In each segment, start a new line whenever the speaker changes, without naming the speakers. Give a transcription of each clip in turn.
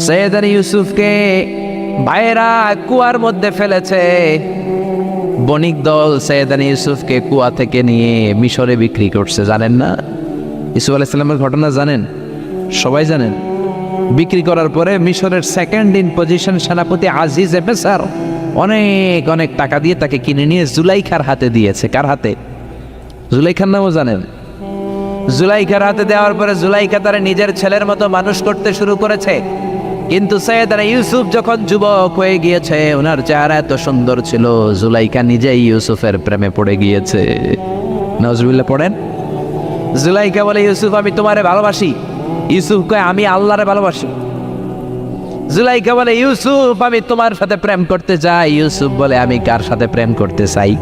সৈয়দনা ইউসুফকে ভাইয়েরা কুয়ার মধ্যে ফেলেছে। বণিক দল সৈয়দনা ইউসুফকে কুয়া থেকে নিয়ে মিশরে বিক্রি করছে, জানেন না? ইউসুফ আলাইহিস সালামের ঘটনা জানেন? সবাই জানেন। বিক্রি করার পরে মিশরের সেকেন্ড ইন পজিশন সেনাপতি আজিজ এফেসার অনেক অনেক টাকা দিয়ে তাকে কিনে নিয়ে জুলাইখার হাতে দিয়েছে। কার হাতে? জুলাইখার নামও জানেন? জুলাইখার হাতে দেওয়ার পরে জুলাইখা তারা নিজের ছেলের মতো মানুষ করতে শুরু করেছে। কিন্তু সৈয়দনা ইউসুফ যখন যুবক হয়ে গিয়েছে, ওনার চেহারা এত সুন্দর ছিল, জুলাইখা নিজেই ইউসুফের প্রেমে পড়ে গিয়েছে। নাউজুবিল্লাহ পড়েন। জুলাইখা বলে, ইউসুফ আমি তোমারে ভালোবাসি। ইউসুফ কয়, আমি আল্লাহরে ভালোবাসি। জুলাইখা বলে, ইউসুফ আমি তোমার সাথে প্রেম করতে চাই। ইউসুফ বলে, আমি কার সাথে প্রেম করতে চাই?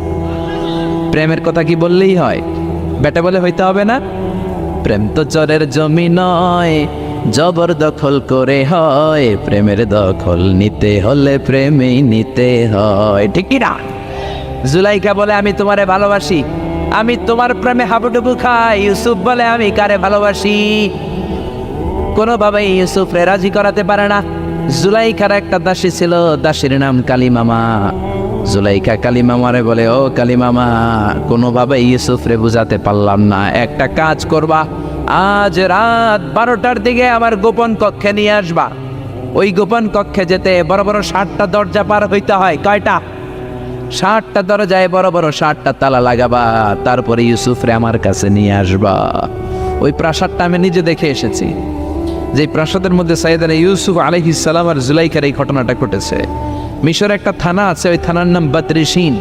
প্রেমের কথা কি বললেই হয়? বেটা বলে হইতে হবে না? প্রেম তো চরের জমি নয়, জবরদখল করে হয়। প্রেমের দখল নিতে হলে প্রেমেই নিতে হয়, ঠিক কি না? জুলাইখা বলে, আমি তোমারে ভালোবাসি, আমি তোমার প্রেমে হাবুডুবু খাই। ইউসুফ বলে, আমি কারে ভালোবাসি? কোনোভাবেই ইউসুফরে রাজি করাতে পারে না। জুলাইখার একটা দাসী ছিল, দাসীর নাম কালিমামা। জুলাইখা কালিমামারে বলে, ও কালিমামা, কোনোভাবে ইউসুফরে বুঝাতে পারলাম না, একটা কাজ করবা, আজ রাত 12টার দিকে আমার গোপন কক্ষে নিয়ে আসবা। ওই গোপন কক্ষে যেতে বড় বড় 60টা দরজা পার হইতে হয়। কয়টা? 60টা দরজায় বড় বড় 60টা তালা লাগাবা, তারপরে ইউসুফরে আমার কাছে নিয়ে আসবা। ওই প্রাসাদটা আমি নিজে দেখে এসেছি, যে প্রাসাদের মধ্যে সৈয়দনা ইউসুফ আলাইহিস সালাম আর জুলাইখার এই ঘটনাটা ঘটেছে। মিশরে একটা থানা আছে, ওই থানার নাম বাতরিশিন।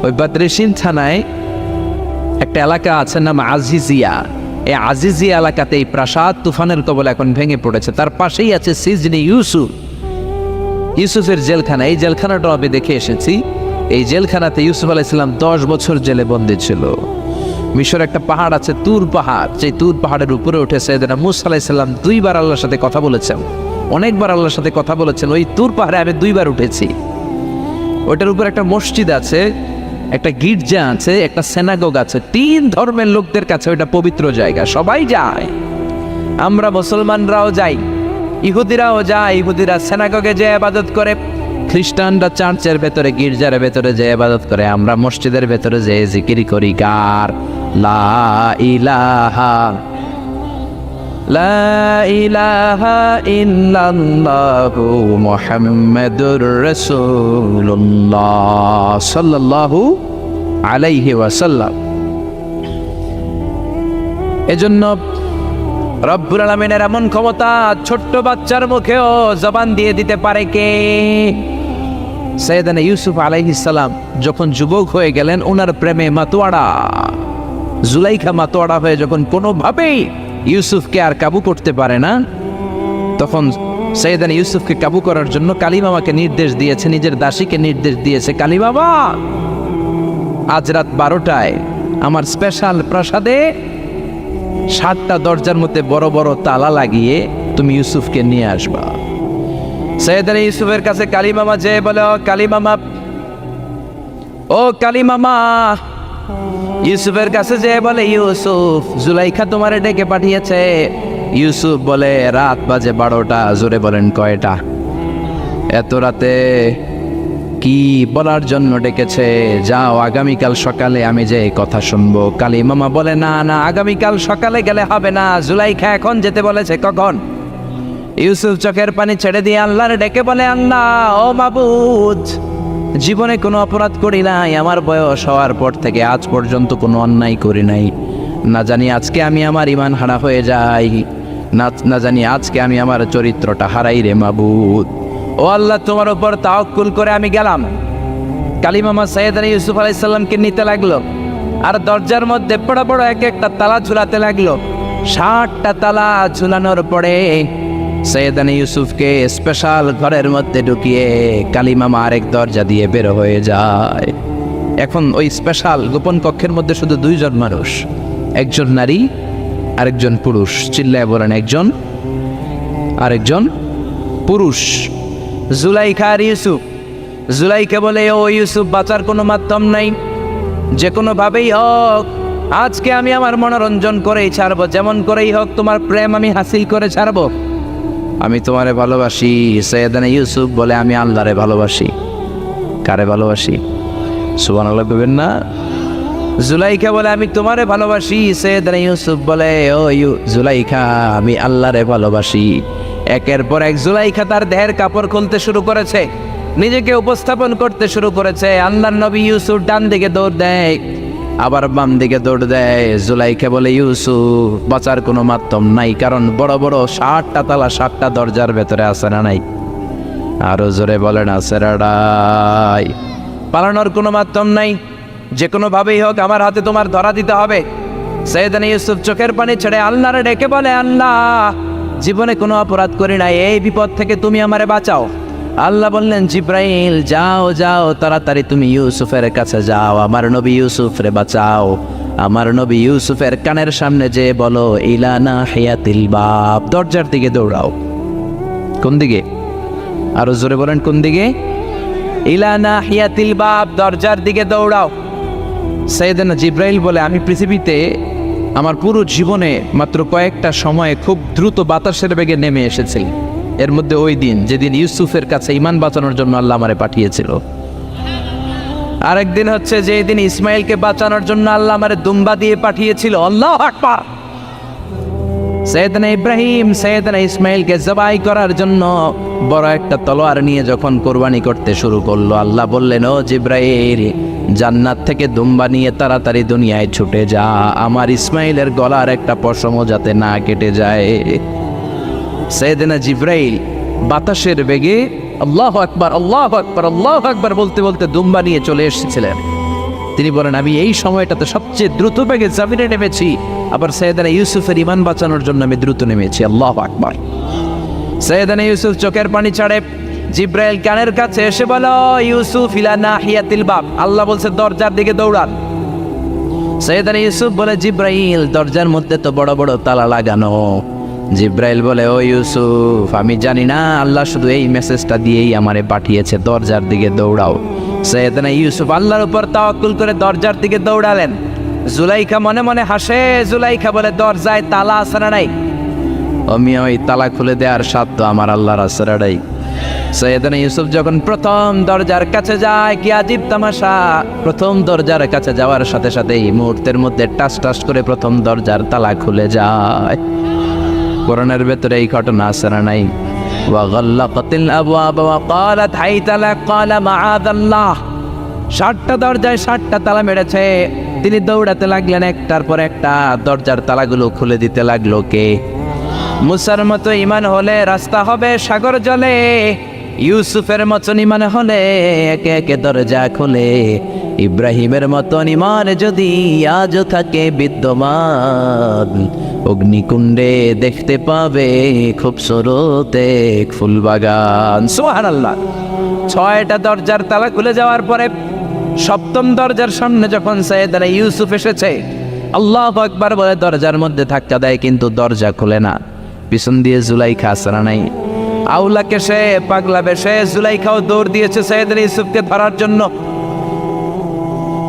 ওই বাতরিশিন থানায় একটা এলাকা আছে নাম আজিজিয়া। এই আজিজিয়া এলাকাতে এই প্রাসাদ তুফানের কবলে এখন ভেঙে পড়েছে। তার পাশেই আছে সিজনি ইউসুফ, ইউসুফের জেলখানা। এই জেলখানাটাও আমি দেখে এসেছি। এই জেলখানাতে ইউসুফ আলাইহিস সালাম 10 বছর জেলে বন্দী ছিল। মিশর একটা পাহাড় আছে, তুর পাহাড়। সেই তুর পাহাড়ের উপরে উঠে সৈয়দনা মূসা আলাইহিস সালাম 2 বার আল্লাহর সাথে কথা বলেছেন, অনেকবার আল্লাহর সাথে কথা বলেছেন। ওই তুর পাহাড়ে আমি 2 বার উঠেছি। ওইটার উপর একটা মসজিদ আছে, একটা গির্জা আছে, একটা সিনাগোগ আছে। 3 ধর্মের লোকদের কাছে ওইটা পবিত্র জায়গা, সবাই যায়। আমরা মুসলমানরাও যাই, ইহুদিরাও যায়। ইহুদিরা সিনাগোগে যে ইবাদত করে, খ্রিস্টানরা চার্চের ভেতরে, গির্জার ভেতরে যে ইবাদত করে, আমরা মসজিদের ভেতরে যে জিকির করি। কার? লা ইলাহা লা ইলাহা ইল্লাল্লাহু মুহাম্মাদুর রাসূলুল্লাহ সাল্লাল্লাহু আলাইহি ওয়াসাল্লাম। এজন্য রব্বুল আলামিনের এমন ক্ষমতা, ছোট্ট বাচ্চার মুখেও জবান দিয়ে দিতে পারে কে? সৈয়দনা ইউসুফ আলাইহিস সালাম যখন যুবক হয়ে গেলেন, ওনার প্রেমে মাতোয়ারা। জুলাইখা মাতোয়ারা হয়ে যখন কোনোভাবেই ইউসুফকে আর কাবু করতে পারে না, তখন সৈয়দনা ইউসুফকে কাবু করার জন্য কালিমামাকে নির্দেশ দিয়েছে, নিজের দাসীকে নির্দেশ দিয়েছে, কালিমামা আজ রাত 12টায় আমার স্পেশাল প্রাসাদে 60টা দরজার মধ্যে বড় বড় তালা লাগিয়ে তুমি ইউসুফকে নিয়ে আসবা। সৈয়দনা ইউসুফের কাছে কালিমামা যে বলে, ও কালিমামা, ও কালিমামা। ইউসুফের কাছে যে বলে, ইউসুফ, জুলাইখা তোমারে ডেকে পাঠিয়েছে। ইউসুফ বলে, রাত বাজে 12টা। জোরে বলেন, কয়টা? এত রাতে কি বলার জন্য ডেকেছে? যাও, আগামীকাল সকালে আমি যে কথা শুনবো। কালিমামা বলে, না না, আগামীকাল সকালে গেলে হবে না, জুলাইখা এখন যেতে বলেছে। কখন? ইউসুফ চোখের পানি ছেড়ে দিয়ে আল্লাহর ডেকে বলে, আল্লাহ, ও মাবুদ, জীবনে কোনো অপরাধ করি নাই, আমার বয়স হওয়ার পর থেকে আজ পর্যন্ত কোনো অন্যায় করি নাই। না জানি আজকে আমি আমার ঈমান হারা হয়ে যাই, না জানি আজকে আমি আমার চরিত্রটা হারাই রে মাবুদ। ও আল্লাহ, তোমার উপর তাওয়াক্কুল করে আমি গেলাম। কালিমামা সৈয়দনা ইউসুফ আলাইহিস সালামকে নিতে লাগলো, আর দরজার মধ্যে বড় বড় এক একটা তালা ঝুলাতে লাগলো। 60টা তালা ঝুলানোর পরে সৈয়দনা ইউসুফকে স্পেশাল ঘরের মধ্যে ঢুকিয়ে কালিমামা আরেক দরজা দিয়ে বের হয়ে যায়। এখন ওই স্পেশাল গোপন কক্ষের মধ্যে শুধু 2 জন মানুষ, একজন নারী আরেকজন পুরুষ। চিল্লায় বলেন, একজন আরেকজন পুরুষ। জুলাইখা আর ইউসুফ। জুলাইখা বলে, ও ইউসুফ, বাঁচার কোনো মাধ্যম নাই, যে কোনো ভাবেই হোক আজকে আমি আমার মনোরঞ্জন করেই ছাড়বো, যেমন করেই হোক তোমার প্রেম আমি হাসিল করে ছাড়বো। আমি তোমারে ভালোবাসি। সৈয়দনা ইউসুফ বলে আমি আল্লাহরে ভালোবাসি। কারে ভালোবাসি? সুবহানাল্লাহ বলবেন না? জুলাইখা বলে আমি তোমারে ভালোবাসি। সৈয়দনা ইউসুফ বলে ও জুলাইখা আমি আল্লাহরে ভালোবাসি। একের পর এক জুলাইখা তার দেহের কাপড় খুলতে শুরু করেছে, নিজেকে উপস্থাপন করতে শুরু করেছে। আল্লাহর নবী ইউসুফ ডান দিকে দৌড় দেয়, আবার বাম দিকে দৌড় দেয়। জুলাইখা বলে ইউসুফ বাঁচার কোনো মাধ্যম নাই, কারণ বড় বড় 7টা তালা 7টা দরজার ভেতরে আছে না নাই? আরো জোরে বলেন আছে রাডাই। পালানোর কোনো মাধ্যম নাই, যে কোনো ভাবেই হোক আমার হাতে তোমার ধরা দিতে হবে। সৈয়দনা ইউসুফ চোখের পানি ছেড়ে আল্লাহরে ডেকে বলে আল্লাহ জীবনে কোনো অপরাধ করি নাই, এই বিপদ থেকে তুমি আমারে বাঁচাও। আল্লাহ বললেন জিব্রাইল যাও যাও তাড়াতাড়ি তুমি ইউসুফের কাছে যাও, আমার নবী ইউসুফরে বাঁচাও। আমার নবী ইউসুফের কানের সামনে যে বলো ইলানা হিয়াতিল বাব, দরজার দিকে দৌড়াও। কোন দিকে? আরো জোরে বলেন কোন দিকে? ইলানা হিয়াতিল বাব, দরজার দিকে দৌড়াও। সাইয়েদনা জিব্রাইল বলে আমি পৃথিবীতে আমার পুরো জীবনে মাত্র কয়েকটা সময়ে খুব দ্রুত বাতাসের বেগে নেমে এসেছি। এর মধ্যে ওই দিন যেদিন ইউসুফের কাছে ঈমান বাঁচানোর জন্য আল্লাহ আমারে পাঠিয়েছিল। আরেকদিন হচ্ছে যেই দিন ইসমাইলকে বাঁচানোর জন্য আল্লাহ আমারে দুম্বা দিয়ে পাঠিয়েছিল। আল্লাহু আকবার। সৈয়দনা ইব্রাহিম সৈয়দনা ইসমাইলকে জবাই করার জন্য বড় একটা তলোয়ার নিয়ে যখন কোরবানি করতে শুরু করলো, আল্লাহ বললেন ও জিব্রাইল জান্নাত থেকে দুম্বা নিয়ে তাড়াতাড়ি দুনিয়ায় ছুটে যা, আমার ইসমাইলের গলার একটা পশমও যাতে না কেটে যায়। সৈয়দনা জিব্রাইল বাতাসের বেগে আল্লাহু আকবার আল্লাহু আকবার আল্লাহু আকবার বলতে বলতে দুম্বা নিয়ে চলে এসেছিলেন। তিনি বলেন আমি এই সময়টাতে সবচেয়ে দ্রুত বেগে জামিনে নেমেছি, আবার সৈয়দনা ইউসুফের ঈমান বাঁচানোর জন্য আমি দ্রুত নেমেছি। আল্লাহু আকবার। সৈয়দনা ইউসুফ চোখের পানি ছাড়ে জিব্রাইল কানের কাছে এসে বলো ইউসুফ ইলা নাহিয়াতিল বাব, আল্লাহ বলছে দরজার দিকে দৌড়ান। সৈয়দনা ইউসুফ বলে জিব্রাইল দরজার মধ্যে তো বড় বড় তালা লাগানো। জিব্রাইল বলে ও ইউসুফ আমি জানি না, আল্লাহ শুধু এই মেসেজটা দিয়েই আমারে পাঠিয়েছে, দরজার দিকে দৌড়াও। সৈয়দনা ইউসুফ আল্লাহর উপর তাওয়াক্কুল করে দরজার দিকে দৌড়ালেন। জুলাইখা মনে মনে হাসে। জুলাইখা বলে দরজায় তালা আছে না নাই? আমি ওই তালা খুলে দেওয়ার সাধ্য আমার আল্লাহর আছে না নাই? সৈয়দনা ইউসুফ যখন প্রথম দরজার কাছে যায়, কি আজীব তামাশা, প্রথম দরজার কাছে যাওয়ার সাথে সাথেই মুহূর্তের মধ্যে টাস টাস করে প্রথম দরজার তালা খুলে যায়। কোরআনের ভেতরে এই ঘটনা আছে না নাই? ওয়াগাল্লাকাতিল আবওয়াব ওয়া ক্বালাত হাইতা লাক ক্বালা মাআযাল্লাহ। 7টা দরজায় 7টা তালা মেরেছে। তিনি দৌড়াতে লাগলেন, একটার পর একটা দরজার তালাগুলো খুলে দিতে লাগলো কে? মুসার মতো ঈমান হলে রাস্তা হবে সাগর জলে, ইউসুফের মতন ঈমান হলে একে একে দরজা খোলে। ইব্রাহিমের মতন ঈমান যদি আজও থাকে বিদ্যমান, অগ্নিকুণ্ডে দেখতে পাবে খুবসুরত এক ফুলবাগান। সুবহানাল্লাহ। 6টা দরজার তালা খুলে যাওয়ার পরে 7ম দরজার সামনে যখন সৈয়দনা ইউসুফ এসেছে, আল্লাহু আকবার বলে দরজার মধ্যে ধাক্কা দেয়, কিন্তু দরজা খুলে না। পিছন দিয়ে জুলাইখা আসরা নাই, আউলাকে সে পাগলা বেশে জুলাইখাও দৌড় দিয়েছে সৈয়দনা ইউসুফকে ধরার জন্য।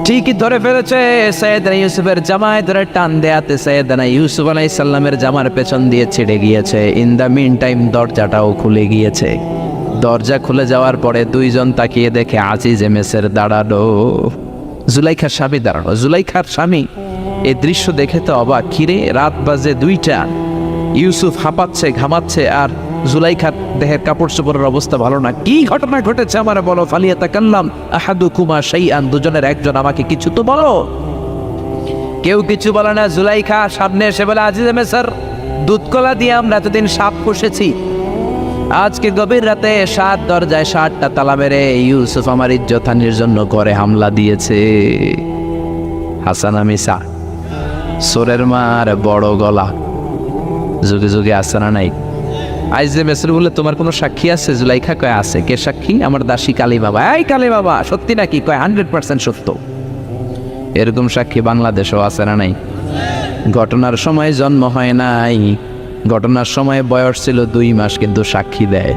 ঠিকই ধরে ফেলেছে। সৈয়দনা ইউসুফের জামায় ধরে টান দেয়াতে সৈয়দনা ইউসুফ আলাইহিস সালামের জামার পেছন দিয়ে ছিঁড়ে গিয়েছে। ইন দ্য মিন টাইম দরজাটাও খুলে গিয়েছে। দরজা খুলে যাওয়ার পরে দুইজন তাকিয়ে দেখে আজিজ মেসের দাঁড়ানো, জুলাইখার স্বামী দাঁড়ানো। জুলাইখার স্বামী এই দৃশ্য দেখে তো অবাক, কিরে রাত বাজে 2টা, ইউসুফ হাঁপাচ্ছে ঘামাচ্ছে আর জুলাইখার দেহের কাপড় চোপড়ের অবস্থা ভালো না। কি ঘটনা ঘটেছে আমার বলো। ফালিয়াতাকাল্লাম আহাদুকুমা শাইআন, দুজনের একজন আমাকে কিছু তো বলো। কেউ কিছু বলে না। জুলাইখা সামনে এসে বলে আজিজে মেসর, দুধ কলা দিয়ে আমরা এতদিন সাপ পুষেছি, আজকে গভীর রাতে 7 দরজায় 7টা তালা মেরে ইউসুফ আমার ইজ্জতহানির জন্য করে হামলা দিয়েছে। হাসানা মিসা সোরের মার বড় গলা, যুগে যুগে আসে না নাই? আইজে মেসর বলে তোমার কোনো সাক্ষী আছে? জুলাইখা কয় আছে। কে সাক্ষী? আমার দাসী কালী বাবা। এই কালী বাবা সত্যি নাকি? কয় 100% সত্য। এরকম সাক্ষী বাংলাদেশেও আছে না নাই? ঘটনার সময় জন্ম হয় নাই, ঘটনার সময় বয়স ছিল 2 মাস, কিন্তু সাক্ষী দেয়।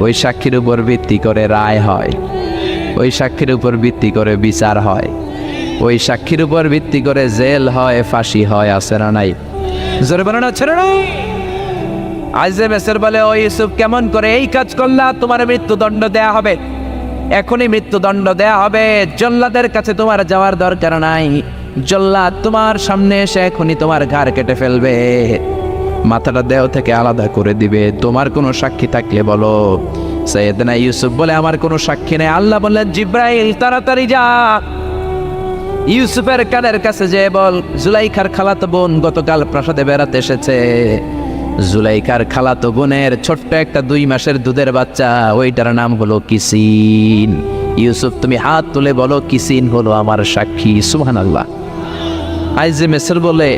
ওই সাক্ষীর উপর ভিত্তি করে রায় হয়, ওই সাক্ষীর উপর ভিত্তি করে বিচার হয়, ওই সাক্ষীর উপর ভিত্তি করে জেল হয়, ফাঁসি হয়। আছে না নাই? জোরে বলেন আছে না নাই? আইজে মেসের বলে, ও ইউসুফ, কেমন করে এই কাজ করলা? তোমার মৃত্যুদণ্ড দেয়া হবে, এখনই মৃত্যুদণ্ড দেয়া হবে। জল্লাদের কাছে তোমার যাওয়ার দরকার নাই, জল্লাদ তোমার সামনে এসে এখনই তোমার ঘাড় কেটে ফেলবে, মাথাটা দেহ থেকে আলাদা করে দিবে। তোমার কোনো সাক্ষী থাকলে বলো। সাইয়েদনা ইউসুফ বলে, আমার কোনো সাক্ষী নেই। আল্লাহ বললেন, জিব্রাইল তাড়াতাড়ি যা, ইউসুফের কানের কাছে যে বল, জুলাইখার খালাতো বোন গতকাল প্রাসাদে বেড়াতে এসেছে। জুলাইখার খালাতো বোনের ছোট্ট একটা 2 মাসের দুধের বাচ্চা, ওইটার নাম হলো কিসিন। ইউসুফ, তুমি হাত তুলে বলো, কিসিন হলো আমার সাক্ষী। সুবহানাল্লাহ। আইজে মেসর বলে,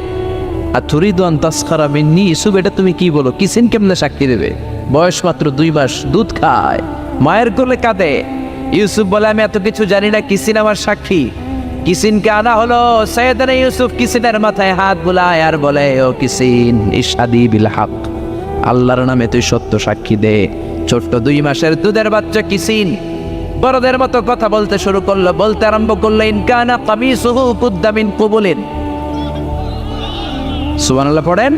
আতুরিদু আন তাসখারা মিন্নি? ইউসুফ, এটা তুমি কি বলো? কিসিন কেমনে সাক্ষী দেবে? বয়স মাত্র 2 মাস, দুধ খায়, মায়ের কোলে কাঁদে। ইউসুফ বলে, আমি এত কিছু জানি না, কিসিন আমার সাক্ষী। কিসিনকে আনা হলো। সাইয়েদনা ইউসুফ কিসিনের মাথায় হাত বুলায় আর বলে, ও কিসিন, ইশহাদি বিল হক, আল্লাহর নামে তুই সত্য সাক্ষী দে। ছোট্ট 2 মাসের দুধের বাচ্চা কিসিন বড়দের মতো কথা বলতে শুরু করলো, বলতে আরম্ভ করলো, ইন কানা কামিসুহু কুদ্দা মিন কুবুলিন। সুবহানাল্লাহ পড়েন।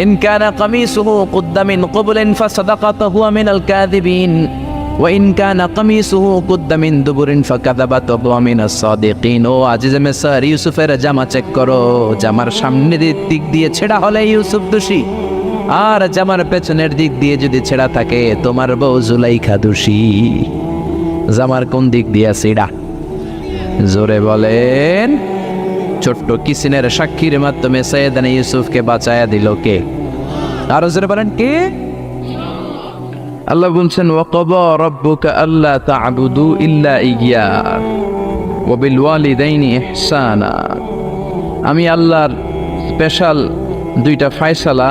ইন কানা কামিসুহু কুদ্দা মিন কুবুলিন ফাসাদাকাতু হুয়া মিনাল কাযিবিন ওয়া ইন কানা কামিসুহু কুদ্দা মিন দুবুরিন ফাকাযাবাতু হুয়া মিনাস সাদিকিন। ও আজিজে মিসর, ইউসুফের জামা চেক করো, জামার সামনের দিক দিয়ে ছেঁড়া হলে ইউসুফ দোষী, আর জামার পেছনের দিক দিয়ে যদি ছেঁড়া থাকে তোমার বউ জুলাইখা দোষী। জামার কোন দিক দিয়ে ছেঁড়া? জোরে বলেন। ছোট্ট কিসিনের সাক্ষীর মাধ্যমে সাইয়েদনা ইউসুফকে বাঁচায়া দিল কে? আরো জোরে বলেন, কে? আল্লাহ বলছেন, ওয়াকাদা রাব্বুকা আল্লা তা'বুদু ইল্লা ইয়্যা ওয়া বিল ওয়ালিদাইনি ইহসানা। আমি আল্লাহর স্পেশাল 2টা ফয়সালা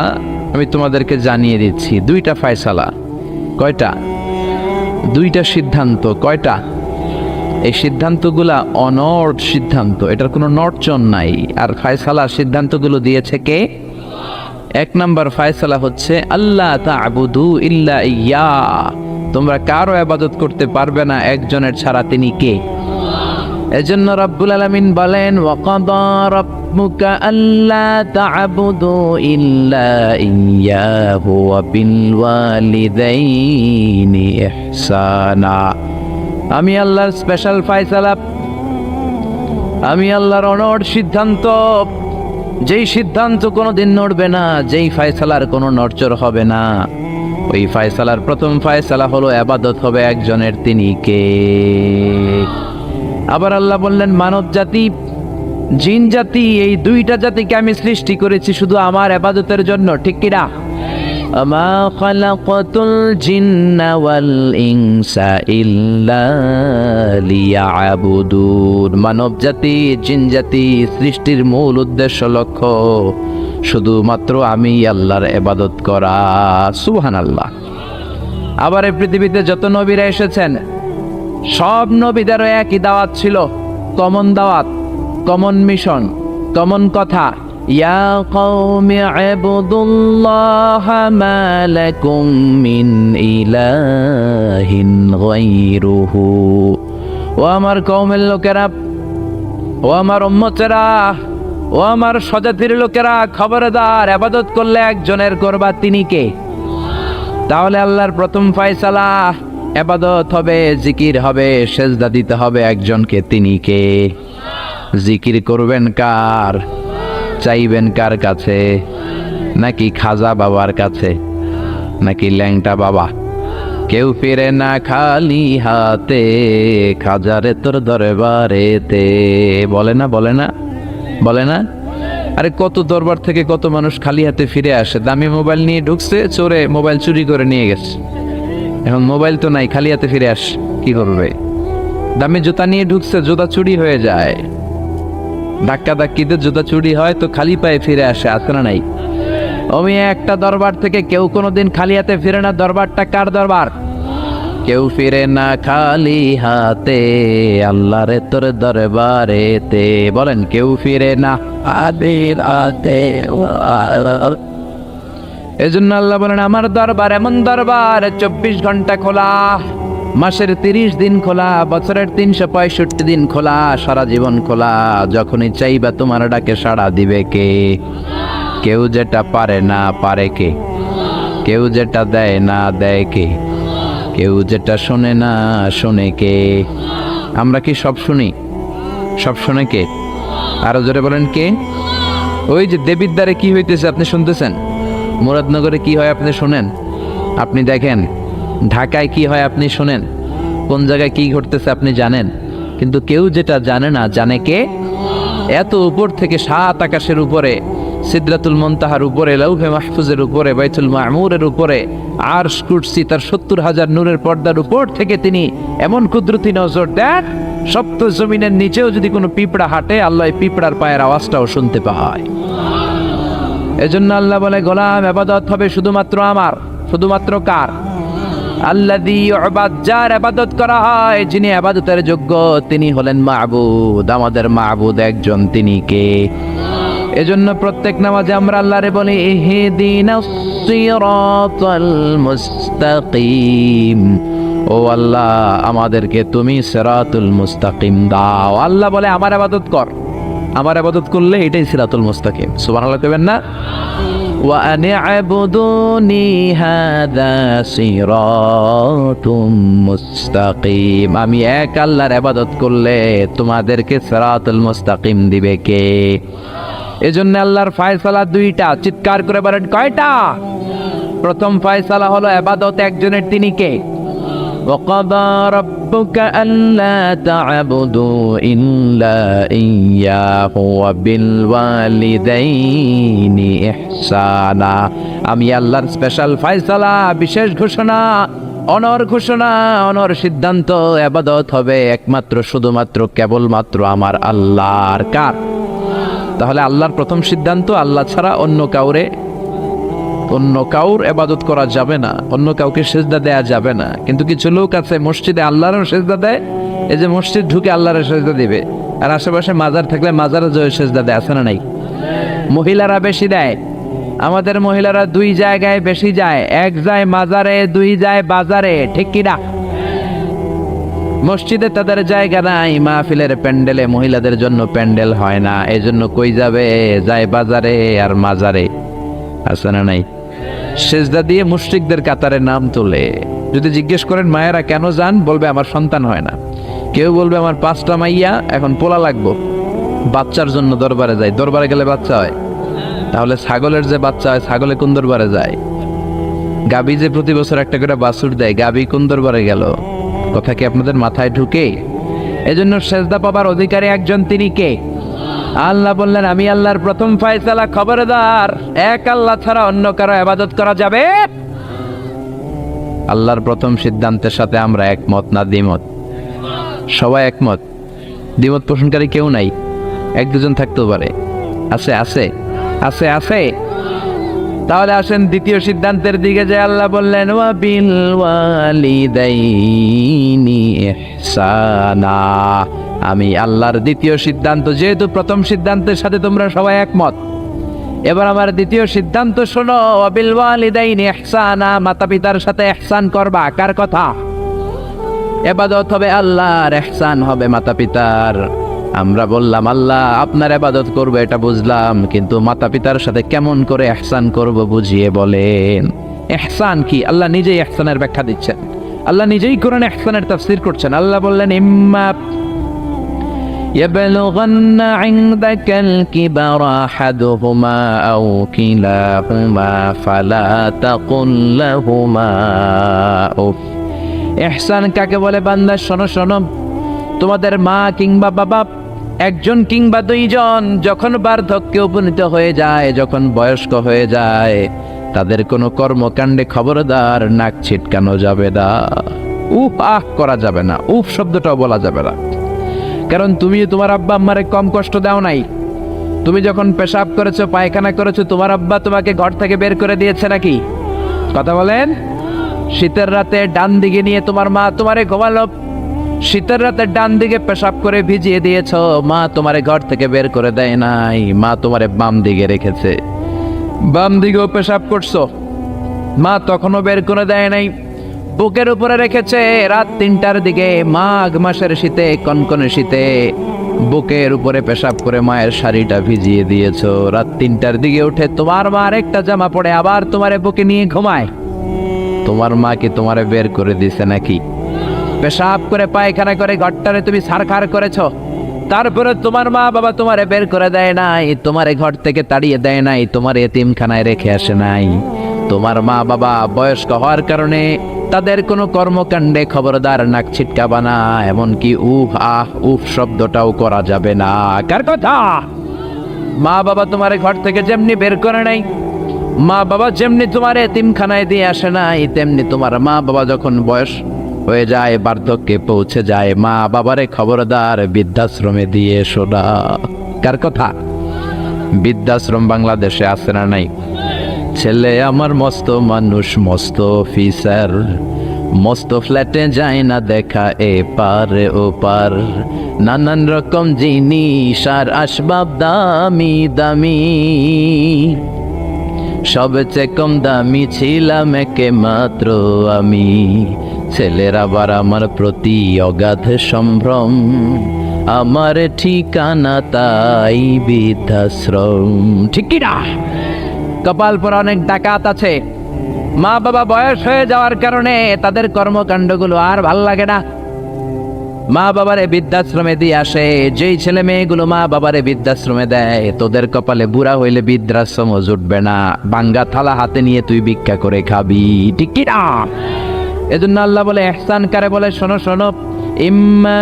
আমি তোমাদেরকে জানিয়ে দিচ্ছি। 2টা ফয়সালা। কয়টা? 2টা সিদ্ধান্ত। কয়টা? এই সিদ্ধান্তগুলা অনড় সিদ্ধান্ত, এটার কোনো নড়চড় নাই। আর ফয়সালা সিদ্ধান্তগুলো দিয়েছে কে? 1 নম্বর ফয়সালা হচ্ছে, আল্লাহ তা'বুদু ইল্লা ইয়্যা, তোমরা কারো ইবাদত করতে পারবে না একজনের ছাড়া, তিনি কে? এজন্য রব্বুল আলামিন বলেন, ওয়াকাদা রাব্বুকা আল্লা তা'বুদু ইল্লা ইয়্যাহু ওয়া বিল ওয়ালিদাইনি ইহসানা। আমি আল্লাহর স্পেশাল ফয়সালা, আমি আল্লাহর অনড় সিদ্ধান্ত, যেই সিদ্ধান্ত কোনোদিন নড়বে না, যেই ফয়সালার কোনো নড়চড় হবে না, ওই ফয়সালার প্রথম ফয়সালা হলো ইবাদত হবে একজনের, তিনি কে? আবার আল্লাহ বললেন, মানব জাতি, জিন জাতি, এই 2টা জাতিকে আমি সৃষ্টি করেছি শুধু আমার ইবাদতের জন্য, ঠিক কি না? আমা খালাকাতুল জিন্না ওয়াল ইনসা ইল্লা লিয়াবুদুন। মানব জাতি, জিন জাতি সৃষ্টির মূল উদ্দেশ্য, লক্ষ্য শুধুমাত্র আমি আল্লাহর ইবাদত করা। সুবহানাল্লাহ। আবার এই পৃথিবীতে যত নবীরা এসেছেন, সব নবীদেরও একই দাওয়াত ছিল, কমন দাওয়াত, কমন মিশন, কমন কথা, ইয়া কওমি ইবুদুল্লাহা মা লাকুম মিন ইলাহিন গায়রুহু। ও আমার কওমের লোকেরা, ও আমার উম্মতেরা, ও আমার স্বজাতির লোকেরা, খবরদার, ইবাদত করলে একজনের করবা, তিনি কে? তাহলে আল্লাহর প্রথম ফয়সালা, ইবাদত হবে, জিকির হবে, সেজদা দিতে হবে একজনকে, তিনি কে? জিকির করবেন কার? চাইবেন কার কাছে? নাকি খাজা বাবার কাছে, নাকি ল্যাংটা বাবা? কেউ ফিরে না খালি হাতে, খাজারে তোর দরবারেতে। বলে না, বলে না, বলে না? আরে কত দরবার থেকে কত মানুষ খালি হাতে ফিরে আসে। দামি মোবাইল নিয়ে ঢুকছে, চোরে মোবাইল চুরি করে নিয়ে গেছে, এখন মোবাইল তো নাই, খালি হাতে ফিরে আস, কি করবে? দামি জুতা নিয়ে ঢুকছে, জুতা চুরি হয়ে যায়, ধাক্কা ধাক্কিতে জুতা চুরি হয়, তো খালি পায়ে ফিরে আসে, আছে না নাই? আমি একটা দরবার থেকে কেউ কোনোদিন খালি হাতে ফিরে না। দরবারটা কার দরবার? কেউ ফিরে না খালি হাতে, আল্লাহরে তোর দরবারেতে। বলেন, কেউ ফিরে না খালি হাতে। এজন্য আল্লাহ বলেন, আমার দরবার এমন দরবার 24 ঘন্টা খোলা, মাসের 30 দিন খোলা, বছরের 365 দিন খোলা, সারা জীবন খোলা। যখনই চাইবা তোমার ডাকে সাড়া দিবে কে? কেউ যেটা পারে না, পারে কে? কেউ যেটা দেয় না দেয় কে? কেউ যেটা শোনে না শোনে কে? আমরা কি সব শুনি? সব শোনে কে? আরো জোরে বলেন কে? ওই যে দেবিদ্বারে কি হইতেছে আপনি শুনতেছেন, মুরাদনগরে কি হয় আপনি শোনেন, আপনি দেখেন ঢাকায় কি হয় আপনি শোনেন, কোন জায়গায় কি ঘটতেছে আপনি জানেন, কিন্তু কেউ যেটা জানে না জানে কে? এত উপর থেকে 7 আকাশের উপরে, সিদরাতুল মুনতাহার উপরে, লাউহে মাহফুজের উপরে, বাইতুল মামুরের উপরে, আরশ কুরসি তার 70,000 নূরের পর্দার উপর থেকে তিনি এমন কুদরতি নজর দেন, সপ্ত জমিনের নিচেও যদি কোনো পিঁপড়া হাঁটে আল্লাহ এই পিঁপড়ার পায়ের আওয়াজটাও শুনতে পায়। এজন্য আল্লাহ বলে, গোলাম ইবাদত হবে শুধুমাত্র আমার। শুধুমাত্র কার? আল্লাযী ইউবাদ, যার ইবাদত করা হয়, যিনি ইবাদতের যোগ্য তিনি হলেন মাবুদ। আমাদের মাবুদ একজন, তিনি কে? এজন্য প্রত্যেক নামাজে আমরা আল্লাহরে বলি ইহদিনাস সিরাতাল মুস্তাকিম, ও আল্লাহ আমাদেরকে তুমি সিরাতুল মুস্তাকিম দাও। আল্লাহ বলে আমার ইবাদত কর, আমার ইবাদত করলে এটাই সিরাতুল মুস্তাকিম। সুবহানাল্লাহ কইবেন না? ওয়া আনি'বুদুনি হাযা সিরাতুম মুস্তাকিম, আমি এক আল্লাহর ইবাদত করলে তোমাদেরকে সিরাতুল মুস্তাকিম দিবে কে? এজন্য আল্লাহর ফয়সালা দুইটা, চিৎকার করে বলেন কয়টা? প্রথম ফয়সালা হলো ইবাদত একজনের, তিনি কে? وَقَضَى رَبُّكَ أَلَّا تَعْبُدُوا إِلَّا إِيَّاهُ وَبِالْوَالِدَيْنِ إِحْسَانًا, আমি আল্লাহর স্পেশাল ফয়সালা, বিশেষ ঘোষণা, অনর ঘোষণা, অনর সিদ্ধান্ত, ইবাদত হবে একমাত্র শুধুমাত্র কেবলমাত্র আমার আল্লাহর। কার? তাহলে আল্লাহর প্রথম সিদ্ধান্ত, আল্লাহ ছাড়া অন্য কাউর ইবাদত করা যাবে না, অন্য কাউকে সেজদা দেয়া যাবে না। কিন্তু কিছু লোক আছে মসজিদে আল্লাহরও সেজদা দেয়, এই যে মসজিদ ঢুকে আল্লাহর সেজদা দিবে, আর আশেপাশে মাজার থাকলে মাজারে যে সেজদা দেয়, আছে না নাই? মহিলারা বেশি দেয়, আমাদের মহিলারা 2 জায়গায় বেশি যায়, এক যায় মাজারে, 2 যায় বাজারে, ঠিক কি না? মসজিদে তাদের জায়গা নাই, মাহফিলের প্যান্ডেলে মহিলাদের জন্য প্যান্ডেল হয় না, এজন্য কই যাবে? যায় বাজারে আর মাজারে, আছে না নাই? সেজদা দিয়ে মুশরিকদের কাতারে নাম তোলে। যদি জিজ্ঞেস করেন মায়েরা কেন যান, বলবে আমার সন্তান হয় না। কেউ বলবে আমার 5টা মাইয়া, এখন পোলা লাগবো, বাচ্চার জন্য দরবারে যায়। দরবারে গেলে বাচ্চা হয়? তাহলে ছাগলের যে বাচ্চা হয়, ছাগলে কোন দরবারে যায়? গাবি যে প্রতি বছর একটা করে বাছুর দেয়, গাবি কোন দরবারে গেল? কথা কি আপনাদের মাথায় ঢুকে? এজন্য সেজদা পাবার অধিকারী একজন, তিনি কে? আল্লাহ বললেন আমি আল্লাহর প্রথম ফয়সালা, খবরদার এক আল্লাহ ছাড়া অন্য কারো ইবাদত করা যাবে। আল্লাহর প্রথম সিদ্ধান্তের সাথে আমরা একমত না দ্বিমত? সবাই একমত, দ্বিমত পোষণকারী কেউ নাই। 1-2 জন থাকতেও পারে, আছে আছে আছে আছে। তাহলে আসেন দ্বিতীয় সিদ্ধান্তের দিকে, যে আল্লাহ বললেন ওয়া বিল ওয়ালিদাইনি ইহসানা, আমি আল্লাহর দ্বিতীয় সিদ্ধান্ত, যেহেতু প্রথম সিদ্ধান্তের সাথে তোমরা সবাই একমত, এবার আমার দ্বিতীয় সিদ্ধান্ত শোনো। ওয়া বিল ওয়ালিদাইনি ইহসানা, মাতা পিতার সাথে ইহসান করবা। কার কথা? ইবাদত হবে আল্লাহর, ইহসান হবে মাতা পিতার। আমরা বললাম আল্লাহ আপনার ইবাদত করব এটা বুঝলাম, কিন্তু মাতা পিতার সাথে কেমন করে ইহসান করব বুঝিয়ে বলেন। ইহসান কি? আল্লাহ নিজেই ইহসানের ব্যাখ্যা দিচ্ছেন, আল্লাহ নিজেই কোরআনে ইহসানের তাফসীর করছেন। আল্লাহ বললেন ইম্মা يبلغن عندك الكبر أحدهما أو كلاهما فلا تقل لهما أف। ইহসান কাকে বলে? বান্দা শোনো শোনো, তোমাদের মা কিংবা বাবা, একজন কিংবা 2 জন যখন বার্ধক্যে উপনীত হয়ে যায়, যখন বয়স্ক হয়ে যায়, তাদের কোনো কর্মকাণ্ডে খবরদার নাক ছিটকানো যাবে না, উফ আহ করা যাবে না, উফ শব্দটাও বলা যাবে না। কারণ তুমি তোমার আব্বা আম্মারে কম কষ্ট দাও নাই। তুমি যখন পেশাব করেছো, পায়খানা করেছো, তোমার আব্বা তোমাকে ঘর থেকে বের করে দিয়েছে নাকি? কথা বলেন। শীতের রাতে ডান দিকে নিয়ে তোমার মা তোমারে ঘুমালো, শীতের রাতে ডান দিকে পেশাব করে ভিজিয়ে দিয়েছো, মা তোমারে ঘর থেকে বের করে দেয় নাই, মা তোমারে বাম দিকে রেখেছে। বাম দিকেও পেশাব করছো, মা তখনও বের করে দেয় নাই, বুকের উপরে রেখেছে। রাত 3টার দিকে, মাঘ মাসের শীতে, কনকনে শীতে, বুকের উপরে পেশাব করে মায়ের শাড়িটা ভিজিয়ে দিয়েছো, রাত 3টার দিকে উঠে তোমার মা আরেকটা জামা পরে আবার তোমারে বুকে নিয়ে ঘুমায়। তোমার মা কি তোমারে বের করে দিছে নাকি? পেশাব করে পায়খানা করে ঘরটারে তুমি ছারখার করেছো, তারপরে তোমার মা বাবা তোমারে বের করে দেয় নাই, তোমারে ঘর থেকে তাড়িয়ে দেয় নাই, তোমার এতিমখানায় রেখে আসে নাই। তোমার মা বাবা বয়স্ক হওয়ার কারণে তাদের কোনো কর্মকাণ্ডে খবরদার নাক ছিটকাবা না, এমনকি উফ আহ উফ শব্দটাও করা যাবে না। কার কথা? মা বাবা তোমারে ঘর থেকে যেমনি বের করে নাই, মা বাবা যেমনি তোমার এতিমখানায় দিয়ে আসে নাই, তেমনি তোমার মা বাবা যখন বয়স হয়ে যায়, বার্ধক্যে পৌঁছে যায়, মা বাবারে খবরদার বৃদ্ধাশ্রমে দিয়ে এসো না। কার কথা? বৃদ্ধাশ্রম বাংলাদেশে আছে না নাই? ছেলে আমার মস্ত মানুষ, মস্ত অফিসার, মস্ত ফ্ল্যাটে যায় না দেখা এপার ওপার, নানান রকম জিনিস আর আসবাব দামি দামি, সবচেয়ে কম দামি ছিলাম একে মাত্র আমি। ছেলের আবার আমার প্রতি অগাধ সম্ভ্রম, আমার ঠিকানা তাই বৃদ্ধাশ্রম। ঠিক কি না? কপাল পর অনেক ডাকাত আছে, মা বাবা বয়স হয়ে যাওয়ার কারণে তাদের কর্মকাণ্ডগুলো আর ভাল লাগে না, মা বাবারে বৃদ্ধাশ্রমে দিয়ে আসে। যেই ছেলে মেয়েগুলো মা বাবারে বৃদ্ধাশ্রমে দেয়, তোদের কপালে বুড়া হইলে বৃদ্ধাশ্রমও জুটবে না, বাঙ্গা থালা হাতে নিয়ে তুই ভিক্ষা করে খাবি। ঠিক কি না? এজন্য আল্লাহ বলে ইহসান কারে বলে, শোনো শোনো, ইম্মা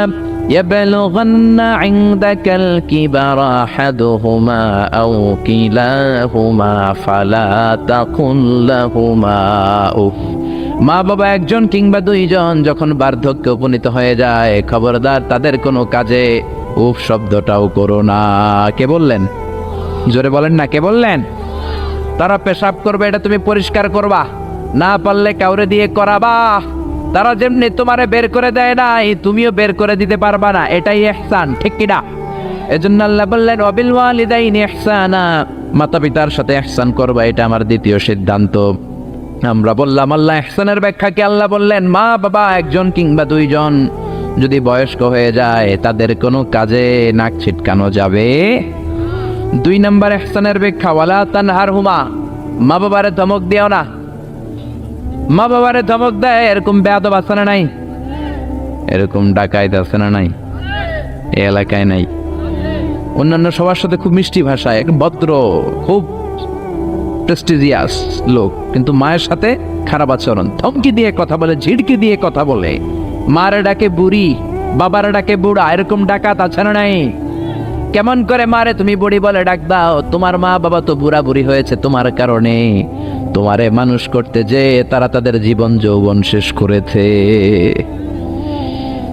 ইয়াবলুগান্না ইনদাকাল কিবারা আহাদুহুমা আও কিলাহুমা ফালা তাকুল লাহুমা উফ। মা বাবা একজন কিংবা দুইজন যখন বার্ধক্যে উপনীত হয়ে যায়, খবরদার তাদের কোনো কাজে উফ শব্দটাও করো না। কে বললেন? জোরে বলেন না, কে বললেন? তারা পেশাব করবে, এটা তুমি পরিষ্কার করবা, না পারলে কাউরে দিয়ে করাবা। তারা যেমনি তোমারে বের করে দেয় নাই, তুমিও বের করে দিতে পারবা না, এটাই ইহসান। ঠিক কিনা? এজন্য আল্লাহ বললেন ওয়াবিল ওয়ালিদাইনি ইহসানা, মাতা পিতার সাথে ইহসান করবা, এটা আমার দ্বিতীয় সিদ্ধান্ত। আমরা বললাম আল্লাহ ইহসানের ব্যাখ্যা কি? আল্লাহ বললেন মা বাবা একজন কিংবা দুইজন যদি বয়স্ক হয়ে যায়, তাদের কোনো কাজে নাক ছিটকানো যাবে। 2 নম্বর ইহসানের ব্যাখ্যা, ওয়ালা তানহারহুমা, মা বাবারে ধমক দিও না। মা বাবারে ধমক দেয় এরকম বেয়াদব আছে না নাই? এরকম ডাকাইত আছে না নাই? এই এলাকায় নাই? অন্যান্য সবার সাথে খুব মিষ্টি ভাষায়, ভদ্র, খুব প্রেস্টিজিয়াস লোক, কিন্তু মায়ের সাথে খারাপ আচরণ, ধমকি দিয়ে কথা বলে, ঝিড়কি দিয়ে কথা বলে, মারে ডাকে বুড়ি, বাবারে ডাকে বুড়া, এরকম ডাকাত আছে না নাই? কেমন করে মারে তুমি বুড়ি বলে ডাক দাও? তোমার মা বাবা তো বুড়া বুড়ি হয়েছে তোমার কারণে, তোমারে মানুষ করতে যে তারা তাদের জীবন যৌবন শেষ করেছে,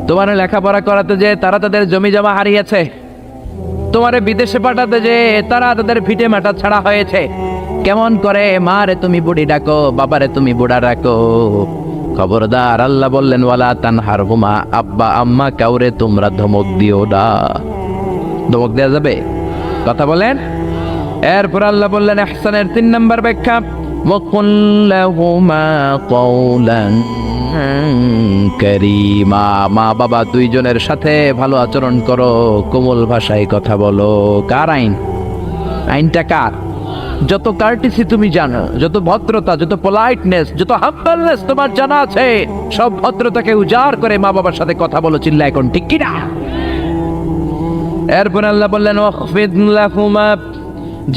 তোমারে লেখাপড়া করাতে যে তারা তাদের জমি জমা হারিয়েছে, তোমারে বিদেশে পাঠাতে যে তারা তাদের ভিটে মাটা ছাড়া হয়েছে। কেমন করে মারে তুমি বুড়ি ডাকো, বাবারে তুমি বুড়া ডাকো? খবরদার, আল্লাহ বললেন ওয়ালা তানহারহুমা, আব্বা আম্মা কাউরে তোমরা ধমক দিও না। ধমক দেওয়া যাবে? কথা বলেন। এরপর আল্লাহ বললেন ইহসানের 3 নম্বর ব্যাখ্যা, ওয়াকুল লাহুমা কওলান কারীমা, মা বাবা দুইজনের সাথে ভালো আচরণ করো, কোমল ভাষায় কথা বলো। কার আইন? আইনটা কার? যত কার্টিসি তুমি জানো, যত ভদ্রতা, যত পোলাইটনেস, যত হাম্বলনেস তোমার জানা আছে, সব ভদ্রতাকে উজাড় করে মা বাবার সাথে কথা বলো। চিল্লা এখন, ঠিক কি না? এরপর আল্লাহ বললেন ওয়াখফিদ লাহুমা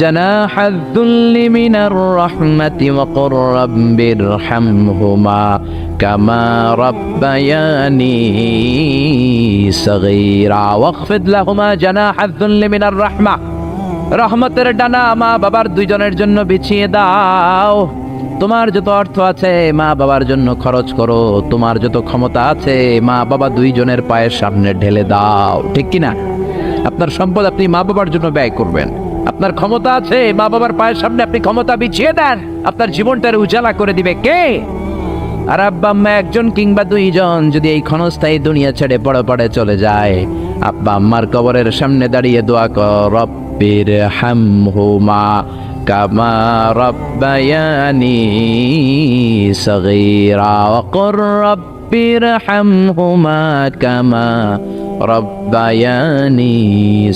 জানাহায যুল্লি মিনার রাহমাতি ওয়া কুর রাব্বিরহামহুমা কামা রাব্বায়ানি সাগীরা। ওয়াখফিদ লাহুমা জানাহায যুল্লি মিনার রাহমা, রহমতের ডানা মা বাবার দুইজনের জন্য বিছিয়ে দাও। তোমার যত অর্থ আছে মা বাবার জন্য খরচ করো, তোমার যত ক্ষমতা আছে মা বাবা দুইজনের পায়ের সামনে ঢেলে দাও। ঠিক কিনা? আপনার সম্পদ আপনি মা বাবার জন্য ব্যয় করবেন, আপনার ক্ষমতা আছে মা বাবার পায়ের সামনে আপনি ক্ষমতা বিছিয়ে দেন, আপনার জীবনটার উজালা করে দিবে কে? আর আব্বা আম্মা একজন কিংবা দুইজন যদি এই ক্ষণস্থায়ী দুনিয়া ছেড়ে পড়ে চলে যায়, আব্বা আম্মার কবরের সামনে দাঁড়িয়ে দোয়া কর, রব্বিরহামহুমা কামা রাব্বায়ানি সাগীরা ওয়া কুর রব্বিরহামহুমা কামা রব্বায়ানি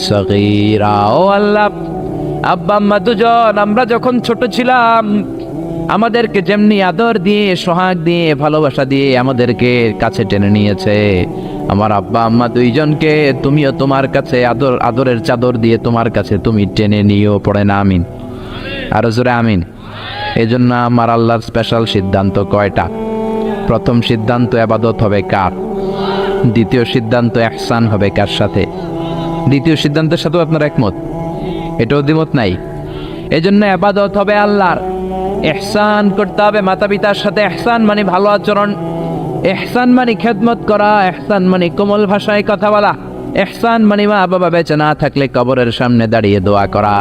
সগীরা। ও আল্লাহ, আব্বা আম্মা দুজন আমরা যখন ছোট ছিলাম আমাদেরকে যেমনি আদর দিয়ে, সোহাগ দিয়ে, ভালোবাসা দিয়ে আমাদেরকে কাছে টেনে নিয়েছে, আমার আব্বা আম্মা দুইজনকে তুমিও তোমার কাছে আদরের চাদর দিয়ে তোমার কাছে তুমি টেনে নিও। পড়ে না আমিন? আরো জোরে আমিন। এই জন্য আমার আল্লাহর স্পেশাল সিদ্ধান্ত কয়টা? প্রথম সিদ্ধান্ত ইবাদত হবে কার? দ্বিতীয় সিদ্ধান্ত ইহসান হবে কার সাথে? দ্বিতীয় সিদ্ধান্তের সাথেও আপনার একমত? এটাও দ্বিমত নাই? এই জন্য ইবাদত হবে আল্লাহর, ইহসান করতে হবে মাতা পিতার সাথে। ইহসান মানে ভালো আচরণ, ইহসান মানে খেদমত করা, ইহসান মানে কোমল ভাষায় কথা বলা, ইহসান মানে মা বাবা বেঁচে না থাকলে কবরের সামনে দাঁড়িয়ে দোয়া করা,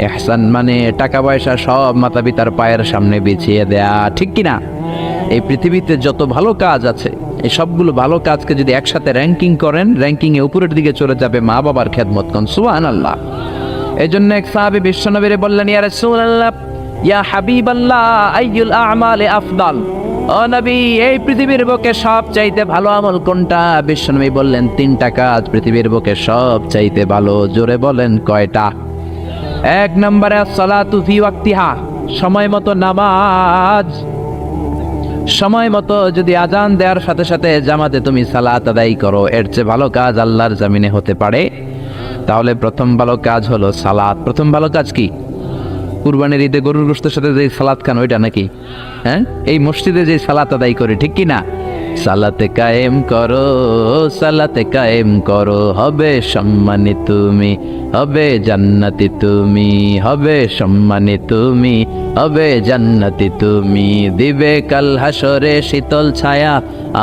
ইহসান মানে টাকা পয়সা সব মাতা পিতার পায়ের সামনে বিছিয়ে দেয়া। ঠিক কিনা? এই পৃথিবীতে যত ভালো কাজ আছে এই সবগুলো ভালো কাজকে যদি একসাথে র্যাঙ্কিং করেন, র্যাঙ্কিং এ উপরের দিকে চলে যাবে মা বাবার খেদমত। কোন সুবহানাল্লাহ। এই জন্য এক সাহাবী বিশ্বনবীরে বললেন, ইয়া রাসূলুল্লাহ, ইয়া হাবিবাল্লাহ, আইয়ুল আ'মালি আফদাল। ও নবী, এই পৃথিবীর বুকে সব চাইতে ভালো আমল কোনটা? বিশ্বনবী বললেন, 3টা কাজ পৃথিবীর বুকে সব চাইতে ভালো। জোরে বলেন কয়টা? 1 নম্বরে as-সালাতু ফি ওয়াক্তিহা, সময় মতো নামাজ। সময় মতো যদি আজান দেওয়ার সাথে সাথে জামাতে তুমি সালাত আদায় করো, এর চেয়ে ভালো কাজ আল্লাহর জমিনে হতে পারে? তাহলে প্রথম ভালো কাজ হলো সালাত। প্রথম ভালো কাজ কি? কুরবানির ঈদে গরুর গোশতের সাথে যে সালাত খান ওইটা নাকি? হ্যাঁ, এই মসজিদে যে সালাত আদায় করি, ঠিক কি না? সালাতে কায়েম করো, সালাতে কায়েম করো, হবে সম্মানী তুমি, হবে জান্নাতি তুমি, হবে সম্মানী তুমি, হবে জান্নাতি তুমি, দিবে কাল হাসরে শীতল ছায়া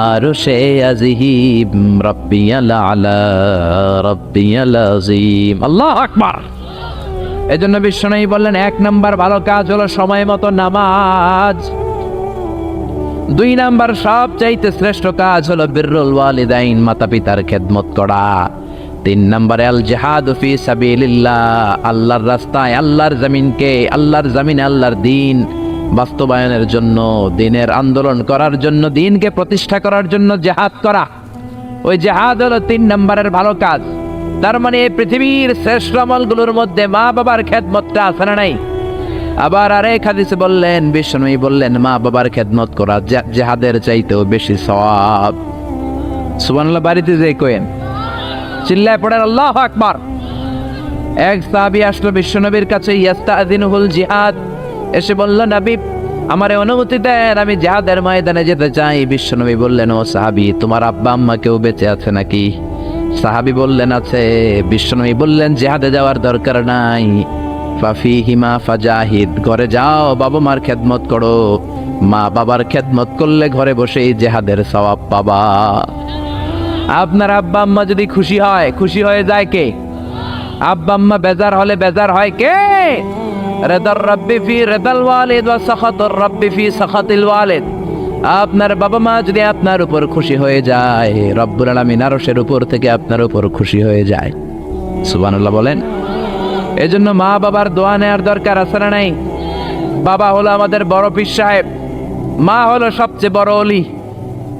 আরশে আজিম, রাব্বিয়াল আলা রাব্বিয়াল আযীম। আল্লাহু আকবার। এজন্য বিশ্বনবী বললেন 1 নাম্বার ভালো কাজ হলো সময় মতো নামাজ। 2 নাম্বার সবচাইতে শ্রেষ্ঠ কাজ হলো বিররুল ওয়ালিদাইন, মাতা পিতার খেদমত করা। 3 নাম্বারে আল জিহাদু ফি সাবিলিল্লাহ, আল্লাহর রাস্তায়, আল্লাহর জমিনে আল্লাহর দ্বীন বাস্তবায়নের জন্য, দ্বীনের আন্দোলন করার জন্য, দ্বীনকে প্রতিষ্ঠা করার জন্য জিহাদ করা। ওই জিহাদ হলো 3 নাম্বারের ভালো কাজ। তার মানে এই পৃথিবীর শ্রেষ্ঠ আমলগুলোর মধ্যে মা বাবার খেদমতটা আছে না নাই? আবার আরেক হাদিসে বললেন, বিশ্বনবী বললেন, মা বাবার খেদমত করা জিহাদের চাইতেও বেশি সওয়াব। সুবহানাল্লাহ। বাড়িতে যে কইেন, চিল্লায় পড়েন আল্লাহু আকবার। এক সাহাবী আসলো বিশ্বনবীর কাছে, ইয়াস্তাযিনুহুল জিহাদ, এসে বলল, নবী আমারে অনুমতি দেন, আমি জিহাদের ময়দানে যেতে চাই। বিশ্বনবী বললেন, ও সাহাবী, তোমার আব্বা আম্মা কেউ বেঁচে আছে নাকি? সাহাবী বললেন, আছে। বিশ্বনবী বললেন, জিহাদে যাওয়ার দরকার নাই, ফাফিহিমা ফাজাহিদ, ঘরে যাও, বাবা মার খেদমত করো। মা বাবার খেদমত করলে ঘরে বসেই জিহাদের সওয়াব পাবা। আপনার আব্বা আম্মা যদি খুশি হয়, খুশি হয়ে যায় কে? আব্বা আম্মা বেজার হলে বেজার হয় কে? রিদার রাব্বি ফি রিদাল ওয়ালিদ ওয়া সাখাতুর রাব্বি ফি সাখাতিল ওয়ালিদ। আপনার বাবা মা যদি আপনার উপর খুশি হয়ে যায়, রব্বুল আলামিন আরশের উপর থেকে আপনার উপর খুশি হয়ে যায়। সুবহানাল্লাহ বলেন। এজন্য মা বাবার দোয়া নেওয়ার দরকার আছে না নাই? বাবা হলো আমাদের বড় পীর সাহেব, মা হলো সবচেয়ে বড় ওলি।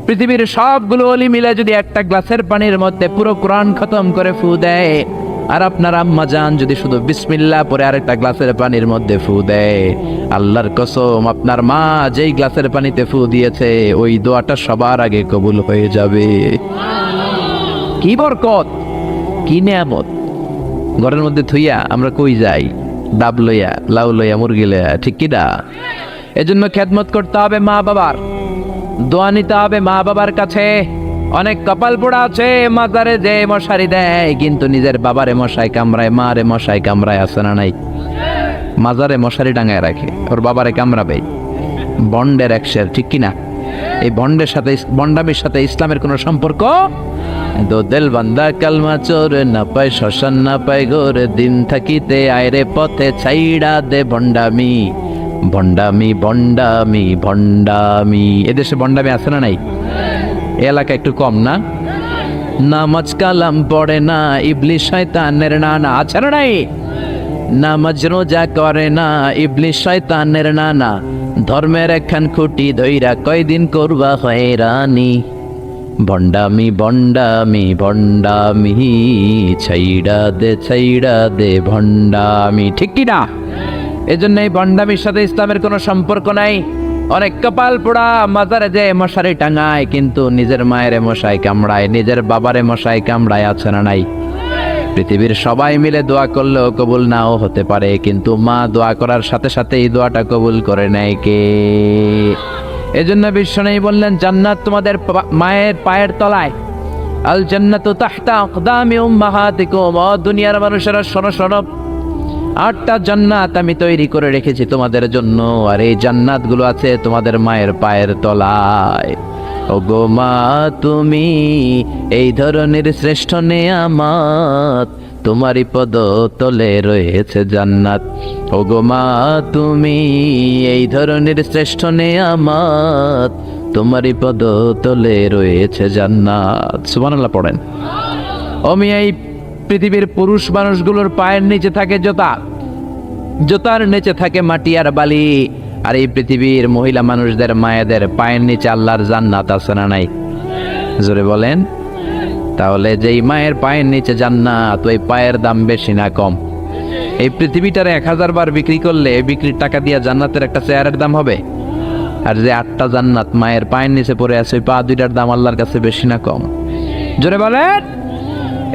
পৃথিবীর সবগুলো ওলি মিলে যদি একটা গ্লাসের পানির মধ্যে পুরো কোরআন খতম করে ফু দেয়, আর আপনার আম্মা জান যদি শুধু বিসমিল্লাহ পরে আরেকটা গ্লাসের পানির মধ্যে ফু দেয়, আল্লাহর কসম আপনার মা যেই গ্লাসের পানিতে ফু দিয়েছে ওই দোয়াটা সবার আগে কবুল হয়ে যাবে। কি বরকত, কি নিয়ামত। ঘরের মধ্যে থুইয়া আমরা কই যাই? ডাব লইয়া, লাউ লইয়া, মুরগি লইয়া, ঠিক কি না? এজন্য খেদমত করতে হবে মা বাবার, দোয়া নিতে হবে মা বাবার কাছে। অনেক কপাল পোড়া আছে মাজারে যে মশারি দেয়, কিন্তু নিজের বাবারে মশাই কামড়ায়, মারে মশাই কামড়ায়, আছে না নাই? মাজারে মশারি ডাঙায় রাখে, ওর বাবারে কামড়াবে। বন্ডের এক শের, ঠিক কিনা? এই বন্ডের সাথে, বন্ডামির সাথে ইসলামের কোনো সম্পর্ক? দো দিল বান্দা কালমা চোর, না পায় শ্মশান না পায় ঘোর, দিন থাকিতে আয়রে পথে ছাইড়া দে ভণ্ডামি, ভণ্ডামি ভণ্ডামি ভণ্ডামি। এদেশে ভণ্ডামি আছে না নাই? এলাকা একটু কম না? নামাজ কালাম পড়ে না, ইবলিস শয়তানের নানা, আছে না নাই? নামাজ রোজা করে না, ইবলিস শয়তানের নানা, ধর্মের একখান খুঁটি ধইরা কয়দিন করবা হয়রানি। ভণ্ডামি ভণ্ডামি ভণ্ডামি, ছাইড়া দে ভণ্ডামি, ঠিক কি না? এজন্য এই ভণ্ডামির সাথে ইসলামের কোনো সম্পর্ক নাই। অনেক কপাল পোড়া মাজারে যে মশারি টাঙায়, কিন্তু নিজের মায়ের মশাই কামড়ায়, নিজের বাবারে মশাই কামড়ায়, আছে না নাই? পৃথিবীর সবাই মিলে দোয়া করলেও কবুল নাও হতে পারে, কিন্তু মা দোয়া করার সাথে সাথে এই দোয়াটা কবুল করে নেয় কে? এজন্য বিশ্বনবী বললেন, জান্নাত তোমাদের মায়ের পায়ের তলায়। আল জান্নাতু তাহতা আকদামি উম্মাহাতিকুম। ও দুনিয়ার মানুষেরা শোনো শোনো, 8টা জান্নাত আমি তৈরি করে রেখেছি তোমাদের জন্য, আর এই জান্নাতগুলো আছে তোমাদের মায়ের পায়ের তলায়। ওগো মা তুমি এই ধরনের শ্রেষ্ঠ নেয়ামত, তোমারই পদ তলে রয়েছে জান্নাত। ওগো মা তুমি এই ধরনের শ্রেষ্ঠ নেয়ামত, তোমারই পদ তলে রয়েছে জান্নাত। সুবহানাল্লাহ পড়েন। আমি এই পৃথিবীর পুরুষ মানুষগুলোর পায়ের নিচে থাকে জুতা, জুতার নিচে থাকে মাটি আর বালি, আর এই পৃথিবীর মহিলা মানুষদের মায়েদের পায়ের নিচে আল্লাহর জান্নাত আছে না নাই? জোরে বলেন। তাহলে যেই মায়ের পায়ের নিচে জান্নাত, ওই পায়ের দাম বেশি না কম? এই পৃথিবীটারে 1000 বার বিক্রি করলে বিক্রির টাকা দিয়ে জান্নাতের একটা চেয়ারের দাম হবে? আর যে 8টা জান্নাত মায়ের পায়ের নিচে পড়ে আছে, ওই পা দুইটার দাম আল্লাহর কাছে বেশি না কম? জোরে বলেন।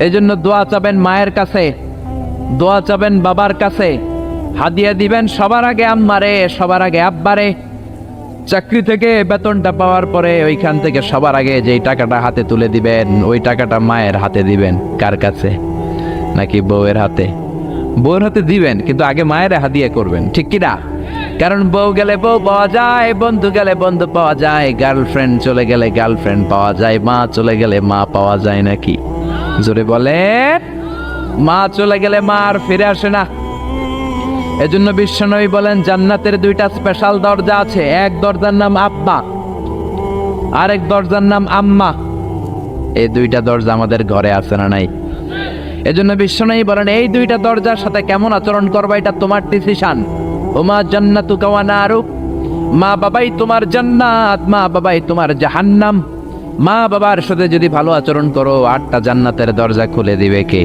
এই জন্য দোয়া চাবেন মায়ের কাছে, দোয়া চাবেন বাবার কাছে, হাদিয়া দিবেন সবার আগে আম্মারে, সবার আগে আব্বারে। চাকরি থেকে বেতনটা পাওয়ার পরে ওইখান থেকে সবার আগে যেই টাকাটা হাতে তুলে দিবেন, ওই টাকাটা মায়ের হাতে দিবেন। কার কাছে? নাকি বউয়ের হাতে? বউয়ের হাতে দিবেন, কিন্তু আগে মায়ের হাদিয়া করবেন, ঠিক কি না? কারণ বউ গেলে বউ পাওয়া যায়, বন্ধু গেলে বন্ধু পাওয়া যায়, গার্লফ্রেন্ড চলে গেলে গার্লফ্রেন্ড পাওয়া যায়, মা চলে গেলে মা পাওয়া যায় নাকি? জোরে বলেন। মা চলে গেলে মা আর ফিরে আসে না। এজন্য বিশ্বনবী বলেন, জান্নাতের 2টা স্পেশাল দরজা আছে। এক দরজার নাম আব্বা, আরেক দরজার নাম আম্মা। এই 2টা দরজা আমাদের ঘরে আছে না নাই? এজন্য বিশ্বনবী বলেন, এই 2টা দরজার সাথে কেমন আচরণ করবা এটা তোমার ডিসিশন। ওমা জান্নাতুকা ওয়া নারুক, মা বাবাই তোমার জান্নাত, মা বাবাই তোমার জাহান্নাম। মা বাবার সাথে যদি ভালো আচরণ করো, 8টা জান্নাতের দরজা খুলে দিবে কে?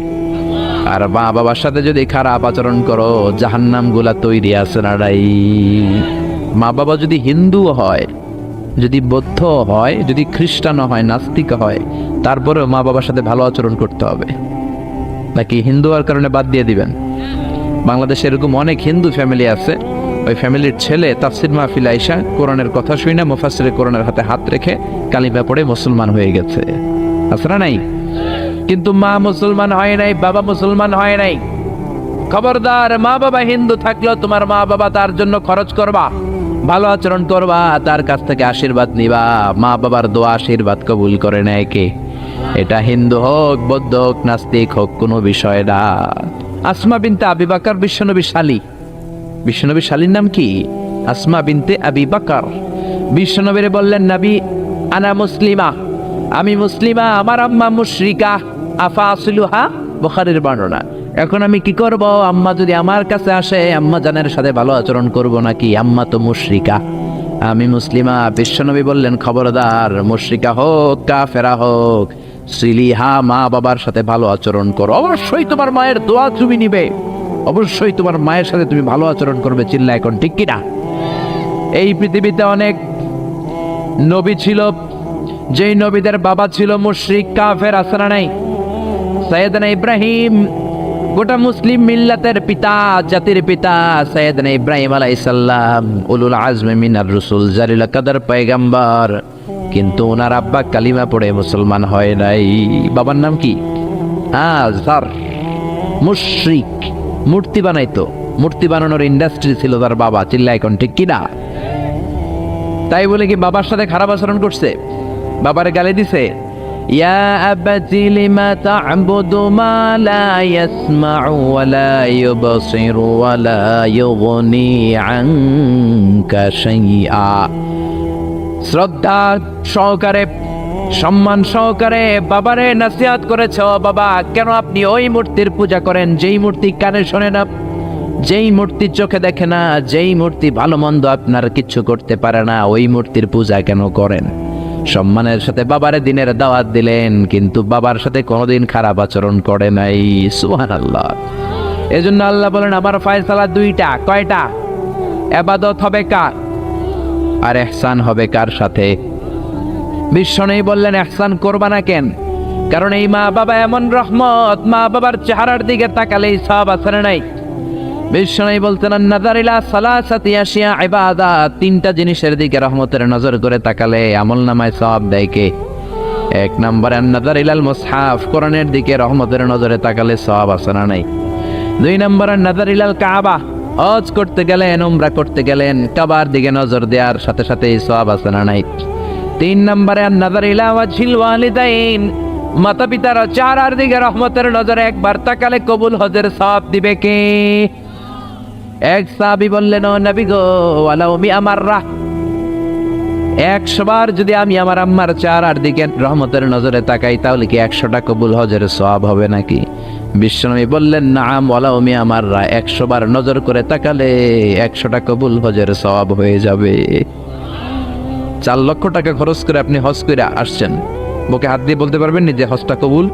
আর মা বাবার সাথে যদি খারাপ আচরণ করো, জাহান্নাম গুলা তৈরি আছে না নাই? মা বাবা যদি হিন্দু হয়, যদি বৌদ্ধ হয়, যদি খ্রিস্টান হয়, নাস্তিক হয়, তারপরেও মা বাবার সাথে ভালো আচরণ করতে হবে। নাকি হিন্দু হওয়ার কারণে বাদ দিয়ে দিবেন? বাংলাদেশে এরকম অনেক হিন্দু ফ্যামিলি আছে, ওই ফ্যামিলির ছেলে তাফসির মাহফিল আইসা কোরআনের কথা শুই না, মুফাসসিরে কোরআনের হাতে হাত রেখে কালিমা পড়ে মুসলমান হয়ে গেছে, আছে না নাই? কিন্তু মা মুসলমান হয় নাই, বাবা মুসলমান হয় নাই। খবরদার, মা বাবা হিন্দু থাকলেও তোমার মা বাবা তার জন্য খরচ করবা, ভালো আচরণ করবা, তার কাছ থেকে আশীর্বাদ নিবা। মা বাবার দোয়া আশীর্বাদ কবুল করে নেয় কে? এটা হিন্দু হোক, বৌদ্ধ হোক, নাস্তিক হোক, কোনো বিষয় না। আসমা বিনতে আবি বকর বিশ্বনবীর শালী। বিশ্বনবীর শালীর নাম কি? আসমা বিনতে আবি বকর। বিশ্বনবীরে বললেন, নবী আনা মুসলিমা, আমি মুসলিমা, আমার আম্মা মুশরিকা, আফা আসলুহা, বুখারীর বর্ণনা। এখন আমি কি করব? আম্মা যদি আমার কাছে আসে, আম্মা জানের সাথে ভালো আচরণ করব নাকি? আম্মা তো মুশরিকা, আমি মুসলিমা। বিশ্বনবী বললেন, খবরদার, মুশরিকা হোক কাফেরা হোক, সিলিহা, মা বাবার সাথে ভালো আচরণ করো। অবশ্যই তোমার মায়ের দোয়া তুমি নিবে, অবশ্যই তোমার মায়ের সাথে তুমি ভালো আচরণ করবে। চিল্লা এখন, ঠিক কিনা? এই পৃথিবীতে অনেক নবী ছিল, যেই নবীদের বাবা ছিল মুশরিক কাফের, আছে না নাই? সাইয়েদনা ইব্রাহিম, গোটা মুসলিম মিল্লাতের পিতা, জাতির পিতা সাইয়েদনা ইব্রাহিম আলাইহিস সালাম, উলুল আজমে মিনার রাসূল, জালিল কাদর পয়গম্বর, কিন্তু ওনার আব্বা কালিমা পড়ে মুসলমান হয় নাই। বাবার নাম কি? আযর। মুশরিক, মূর্তি বানাইতো, মূর্তি বানানোর ইন্ডাস্ট্রি ছিল তার বাবা। চিল্লা এখন, ঠিক কিনা? তাই বলে কি বাবার সাথে খারাপ আচরণ করছে? বাবারে গালি দিছে? ইয়া আবাতি লিমা তা'বুদু মা লা ইয়াসমাউ ওয়া লা ইউবসিরু ওয়া লা ইউগনি আনকা শাইআ। শ্রদ্ধা সহকারে, সম্মান সহকারে বাবারে নসিহত করেছ, বাবা কেন আপনি ওই মূর্তির পূজা করেন যেই মূর্তি কানে শোনে না, যেই মূর্তি চোখে দেখে না, যেই মূর্তি ভালো মন্দ আপনার কিচ্ছু করতে পারে না, ওই মূর্তির পূজা কেন করেন? সম্মানের সাথে বাবারে দিনের দাওয়াত দিলেন, কিন্তু বাবার সাথে কোনোদিন খারাপ আচরণ করে নাই। সুবহানাল্লাহ। এজন্য আল্লাহ বলেন আমার ফয়সালা দুইটা। কয়টা? ইবাদত হবে কার আর ইহসান হবে কার সাথে? বিশ্বনবী বললেন ইহসান করবা না কেন? কারণ এই মা বাবা এমন রহমত, মা বাবার চেহারার দিকে তাকালেই সওয়াব আছে না নাই? বিশ্বনবী বলতেন নাযার ইলা সালাসাতি আশিয়া ইবাদাত, তিনটা জিনিসের দিকে রহমতের নজর করে তাকালে আমলনামায় সওয়াব দেয় কে? এক নম্বরে নাযার ইলাল মুসহাফ, কোরআনের দিকে রহমতের নজরে তাকালে সওয়াব আছে না নাই? দুই নম্বরে নাযার ইলাল কাবা, হজ করতে গেলেন, উমরা করতে গেলেন, কাবার দিকে নজর দেওয়ার সাথে সাথে সওয়াব আছে না নাই? তিন নম্বরে নাযার ইলা ওয়াজহিল ওয়ালিদাইন, মাতা পিতার চেহারার দিকে রহমতের নজরে একবার তাকালে কবুল হজের সওয়াব দিবে কে? এক সাহাবী বললেন ও নবী গো, ওয়ালাউ মিআ মাররা, 100 বার যদি আমি আমার আম্মার চেহারার দিকে রহমতের নজরে তাকাই তাহলে কি 100টা কবুল হজের সওয়াব হবে নাকি? বিশ্বনবী বললেন নাম, ওয়ালাউ মিআ মাররা, 100 বার নজর করে তাকালে 100টা কবুল হজের সওয়াব হয়ে যাবে। 4 লক্ষ টাকা খরচ করে আপনি হজ করে আসছেন, বুকে হাত দিয়ে বলতে পারবেন যে হজটা কবুল?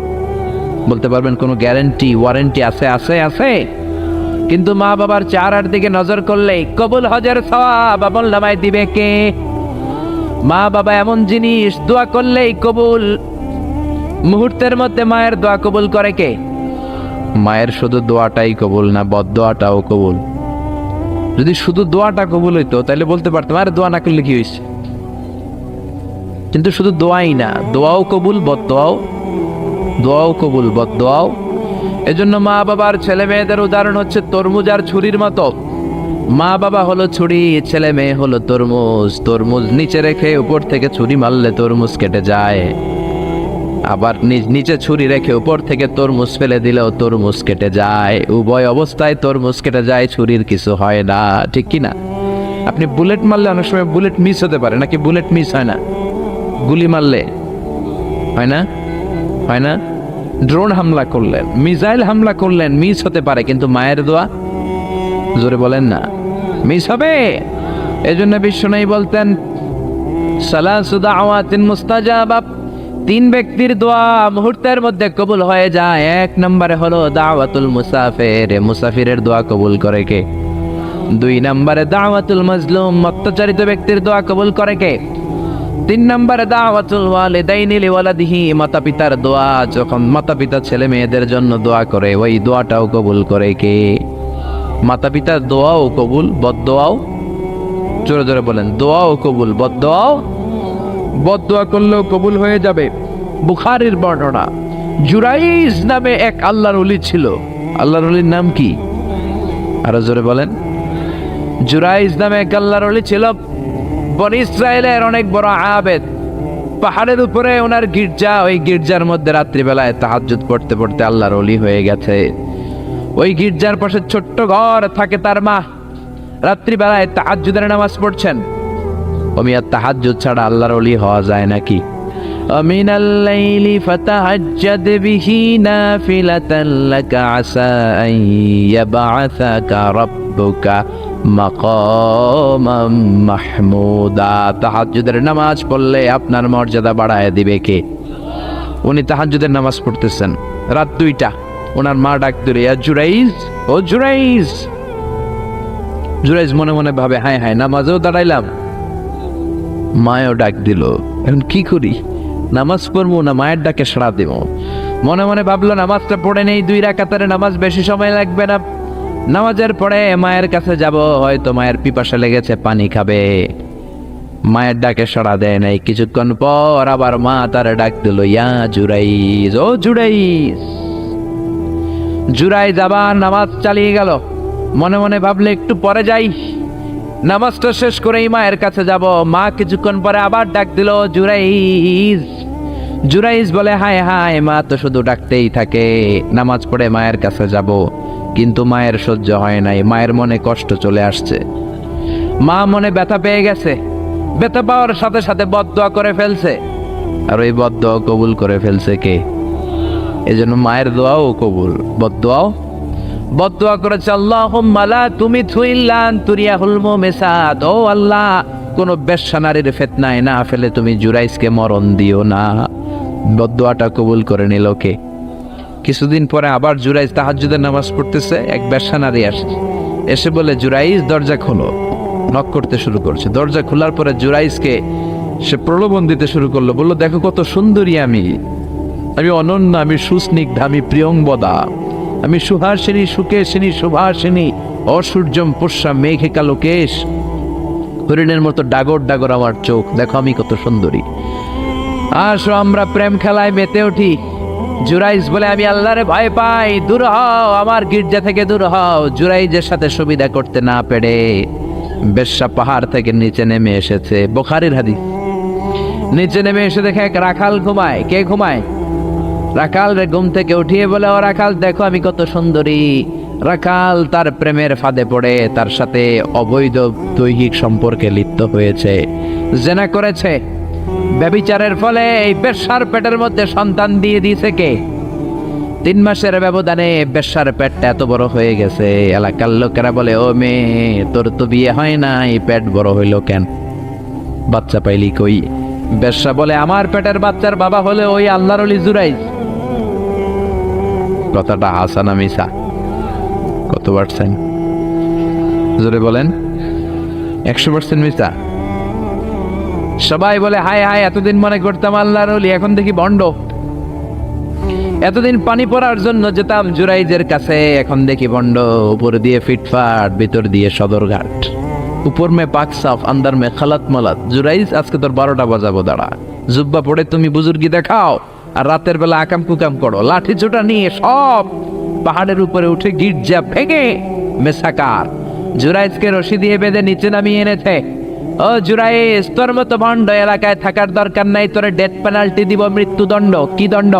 বলতে পারবেন? কোনো গ্যারান্টি ওয়ারেন্টি আছে? আছে আছে। কিন্তু মা বাবার চেহারার দিকে নজর করলে কবুল হজের সওয়াব আমলনামায় দিবে কে? মা বাবা এমন জিনিস, দোয়া করলেই কবুল। মুহূর্তের মধ্যে মায়ের দোয়া কবুল করে কে? মায়ের শুধু দোয়াটাই কবুল না, বদদোয়াটাও কবুল। যদি শুধু দোয়াটা কবুল হইতো তাহলে বলতে পারতাম আরে দোয়া না করলে কি হয়েছে। কিন্তু শুধু দোয়াই না, দোয়াও কবুল, বদদোয়াও, দোয়াও কবুল, বদদোয়াও। এজন্য মা বাবার ছেলে মেয়েদের উদাহরণ হচ্ছে তরমুজ আর ছুরির মতো। মা বাবা হলো ছুরি, ছেলে মেয়ে হলো তরমুজ। তরমুজ নিচে রেখে উপর থেকে ছুরি মারলে তরমুজ কেটে যায়, আবার নিচে ছুরি রেখে উপর থেকে তরমুজ ফেলে দিলেও তরমুজ কেটে যায়। উভয় অবস্থায় তরমুজ কেটে যায়, ছুরির কিছু হয় না, ঠিক কি না? আপনি বুলেট মারলে অনেক সময় বুলেট মিস হতে পারে, নাকি বুলেট মিস হয় না? গুলি মারলে হয় না? হয় না? ড্রোন হামলা করলেন, মিসাইল হামলা করলেন, মিস হতে পারে, কিন্তু মায়ের দোয়া, জোরে বলেন না, মিস হবে? এজন্য বিশ্বনবী বলতেন সালাসু দাওয়াতিন মুস্তাজাবা, 3 ব্যক্তির দোয়া মুহূর্তের মধ্যে কবুল হয়ে যায়। 1 নম্বরে হলো দাওয়াতুল মুসাফির, মুসাফিরের দোয়া কবুল করে কে? 2 নম্বরে দাওয়াতুল মাজলুম, অত্যাচারিত ব্যক্তির দোয়া কবুল করে কে? 3 নম্বরে দাওয়াতুল ওয়ালিদাইনি লিওয়ালাদিহি, মাতা পিতার দোয়া, যখন মাতা পিতা ছেলে মেয়েদের জন্য দোয়া করে ওই দোয়াটাও কবুল করে কে? মাতা পিতার দোয়াও কবুল, বদদোয়াও। জোরে জোরে বলেন, দোয়াও কবুল, বদদোয়াও। বদদোয়া করলেও কবুল হয়ে যাবে। বুখারীর বর্ণনা, জুরাইজ নামে এক আল্লাহর ওলি ছিল। আল্লাহর ওলির নাম কি? আরো জোরে বলেন। জুরাইজ নামে এক আল্লাহর ওলি ছিল, বনি ইসরায়েলের অনেক বড় আবেদ। পাহাড়ের উপরে ওনার গির্জা, ওই গির্জার মধ্যে রাত্রিবেলায় তাহাজ্জুদ পড়তে পড়তে আল্লাহর ওলি হয়ে গেছে। ওই গির্জার পাশে ছোট্ট ঘর থাকে তার মা, রাত্রিবেলায় তাহাজ্জুদের নামাজ পড়ছেন। ওমিয়া তাহাজ্জুদ ছাড়া আল্লাহর ওলি হওয়া যায় নাকি? আমিনাল লাইলি ফাতাহাজ্জাদ বিহি নাফিলাতান লাকা আসা আন ইয়াবআসাকা রাব্বুকা মাকামাম মাহমুদা। তাহাজ্জুদের নামাজ পড়লে আপনার মর্যাদা বাড়ায় দিবে কে? উনি তাহাজ্জুদের নামাজ পড়তেছেন, রাত 2টা। ওনার মা ডাক দিল, ইয়া জুরাইজ, ও জুরাইজ। জুরাইজ মনে মনে ভাবে, হায় হায়, নামাজেও দাঁড়াইলাম, মায়েও ডাক দিল, এখন কি করি? নামাজ পড়বো না মায়ের ডাকে সাড়া দেব? মনে মনে ভাবলো নামাজটা পড়ে নেই, 2 রাকাতের নামাজ, বেশি সময় লাগবে না। নামাজের পরে মায়ের কাছে যাব, হয়তো মায়ের পিপাসা লেগেছে, পানি খাবে। মায়ের ডাকে সাড়া দেয় নাই। কিছুক্ষণ পর আবার মা তার ডাক দিল, ইয়া জুরাইজ, ও জুরাইজ। জুরাইজ আবার নামাজ চালিয়ে গেল। মনে মনে ভাবলে একটু পরে যাই, নামাজটা শেষ করেই মায়ের কাছে যাব। মা কিছুক্ষণ পরে আবার ডাক দিল, জুরাইজ। জুরাইজ বলে, হায় হায়, মা তো শুধু ডাকতেই থাকে, নামাজ পড়ে মায়ের কাছে যাব। কিন্তু মায়ের সহ্য হয় নাই, মায়ের মনে কষ্ট চলে আসছে। মা মনে ব্যথা পেয়ে গেছে, ব্যথা পাওয়ার সাথে সাথে বদদোয়া করে ফেলছে। আর ওই বদদোয়া কবুল করে ফেলছে কে? এজন্য মায়ের দোয়াও কবুল, বদদোয়াও। বদদোয়া করেছে, আল্লাহুম্মা লা তুমিতহু ইল্লা আন তুরিয়াহুল মুমিসাত, ও আল্লাহ কোনো বেশ্যা নারীর ফিতনায় না ফেলে তুমি জুরাইজকে মরণ দিও না। বদদুয়াটা কবুল করে নিল কে? কিছুদিন পরে আবার জুরাইজ তাহাজ্জুদের নামাজ পড়তেছে, এক বেশ্যা নারী এসে বলে, জুরাইজ দরজা খোলো। নক করতে শুরু করছে। দরজা খোলার পরে জুরাইজকে সে প্রলোভন দিতে শুরু করলো, বললো, দেখো কত সুন্দরী আমি অনন্য, আমি সুস্নিগ্ধা, আমি প্রিয়ংবদা, আমি সুহাসিনী, সুকেশিনী, সুভাসিনী, অসূর্যম পুষ্যা মেঘে কালো কেশ, হরিণের মতো ডাগর ডাগর আমার চোখ, দেখো আমি কত সুন্দরী, আসো আমরা প্রেম খেলায় মেতে উঠি। জুরাইজ বলে, আমি আল্লাহরে ভয় পাই, দূর হও, আমার গির্জা থেকে দূর হও। জুরাইজের সাথে সুবিধা করতে না পেরে বেশ্যা পাহাড় থেকে নিচে নেমে এসেছে। বুখারীর হাদিস। নিচে নেমে এসে দেখে এক রাখাল ঘুমায়। কে ঘুমায়? রাখাল রে ঘুম থেকে উঠিয়ে বলে, ও রাখাল, দেখো আমি কত সুন্দরী। রাখাল তার প্রেমের ফাঁদে পড়ে তার সাথে অবৈধ দৈহিক সম্পর্কে লিপ্ত হয়েছে, জেনা করেছে। ব্যভিচারের ফলে এই বেশ্যার পেটের মধ্যে সন্তান দিয়ে দিয়েছে কে? 3 মাসের ব্যবধানে বেশ্যার পেটটা এত বড় হয়ে গেছে। এলাকার লোকেরা বলে, ও মেয়ে, তোর তো বিয়ে হয় না, এই পেট বড় হইল কেন? বাচ্চা পাইলি কই? বেশ্যা বলে, আমার পেটের বাচ্চার বাবা হলে ওই আল্লাহর ওলি জুরাইজ। কথাটা হাসা না মিছা? কত পার্সেন্ট? জোরে বলেন। 100% মিছা? সবাই বলে, হায় হায়, এতদিন মনে করতাম আল্লাহর ওলি, এখন দেখি ভণ্ড। এতদিন পানি পড়ার জন্য যেতাম জুরাইজের কাছে, এখন দেখি ভণ্ড। উপর দিয়ে ফিটফাট, ভিতর দিয়ে সদরঘাট। উপর মে পাক সাফ, আন্দার মে খালাত মালাত। জুরাইজ, আজকে তোর 12টা বাজাবো, দাঁড়া। জুব্বা পড়ে তুমি বুজুর্গি দেখাও, আর রাতের বেলা আকাম কুকাম করো। লাঠি ছোটা নিয়ে সব পাহাড়ের উপরে উঠে গির্জা ভেঙে মেসাকার জুরাইজকে রশি দিয়ে বেঁধে নিচে নামিয়ে এনেছে। ও জুরাইজ, তোর মতো ভণ্ড এলাকায় থাকার দরকার নাই, তোরে ডেথ পেনাল্টি দিব, মৃত্যুদণ্ড। কি দণ্ড?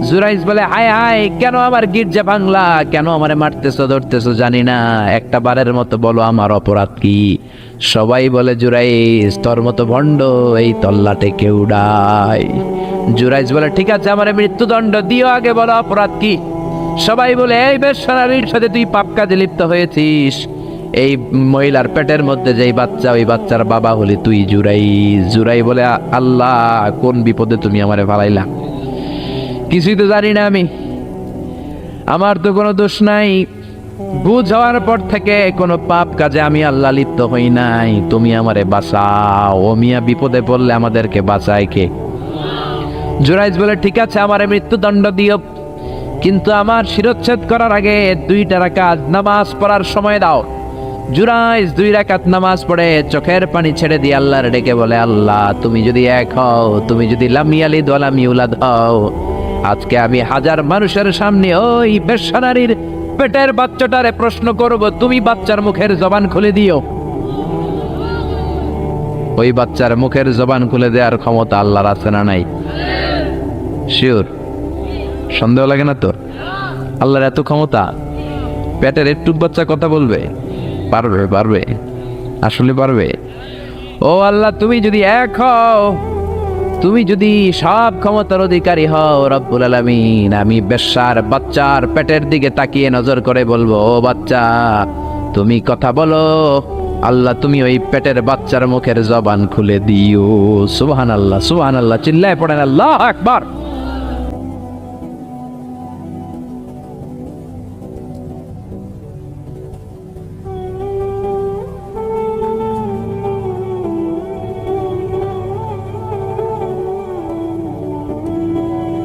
জুরাইজ বলে, হায় হায়, কেন আমার গির্জা ভাঙলা? কেন আমারে মারতেছো, ধরতেছো? জানি না, একটা বারের মতো বলো আমার অপরাধ কি? সবাই বলে, জুরাইজ, তোর মতো ভণ্ড এই তল্লাটে কেউ নাই। জুরাইজ বলে, ঠিক আছে, আমারে মৃত্যুদণ্ড দিও, আগে বলো অপরাধ কি? সবাই বলে, এই বেশ্যা নারীর সাথে তুই পাপ কাজে লিপ্ত হয়েছিস। এই মহিলার পেটের মধ্যে যেই বাচ্চা, ওই বাচ্চার বাবা হলি তুই জুরাইজ। জুরাই বলে, আল্লাহ, কোন বিপদে তুমি আমারে ফালাইলা? কিছুই তো জানি না আমি, আমার তো কোনো দোষ নাই। বুঝ হওয়ার পর থেকে কোনো পাপ কাজে আমি আল্লাহ লিপ্ত হই নাই, তুমি আমারে বাঁচাও। ও মিয়া, বিপদে পড়লে আমাদেরকে বাঁচায় কে? জুরাইজ বলে, ঠিক আছে, আমারে মৃত্যুদণ্ড দিও, কিন্তু আমার শিরচ্ছেদ করার আগে 2 রাকাত নামাজ পড়ার সময় দাও। জুরাইজ 2 রাকাত নামাজ পড়ে চোখের পানি ছেড়ে দিয়ে আল্লাহর ডেকে বলে, আল্লাহ, তুমি যদি এক হও, তুমি যদি লাম ইয়ালিদ ওয়া লাম ইউলাদ হও, আজকে আমি 1000 মানুষের সামনে ওই বেশ্যা নারীর পেটের বাচ্চাটারে প্রশ্ন করব, তুমি বাচ্চার মুখের জবান খুলে দিও। ওই বাচ্চার মুখের জবান খুলে দেওয়ার ক্ষমতা আল্লাহর আছে না নাই? শিওর? সন্দেহ লাগে না তো? আল্লাহর এত ক্ষমতা, পেটের একটু বাচ্চা কথা বলবে? পারবে, পারবে, আসলে পারবে। ও আল্লাহ, তুমি যদি এক হও, তুমি যদি সব ক্ষমতার অধিকারী হও রব্বুল আলামিন, আমি বেশ্যার বাচ্চার পেটের দিকে তাকিয়ে নজর করে বলবো, ও বাচ্চা, তুমি কথা বলো। আল্লাহ, তুমি ওই পেটের বাচ্চার মুখের জবান খুলে দিও। সুবহানাল্লাহ, সুবহানাল্লাহ, চিল্লায় পড়েন আল্লাহু আকবার।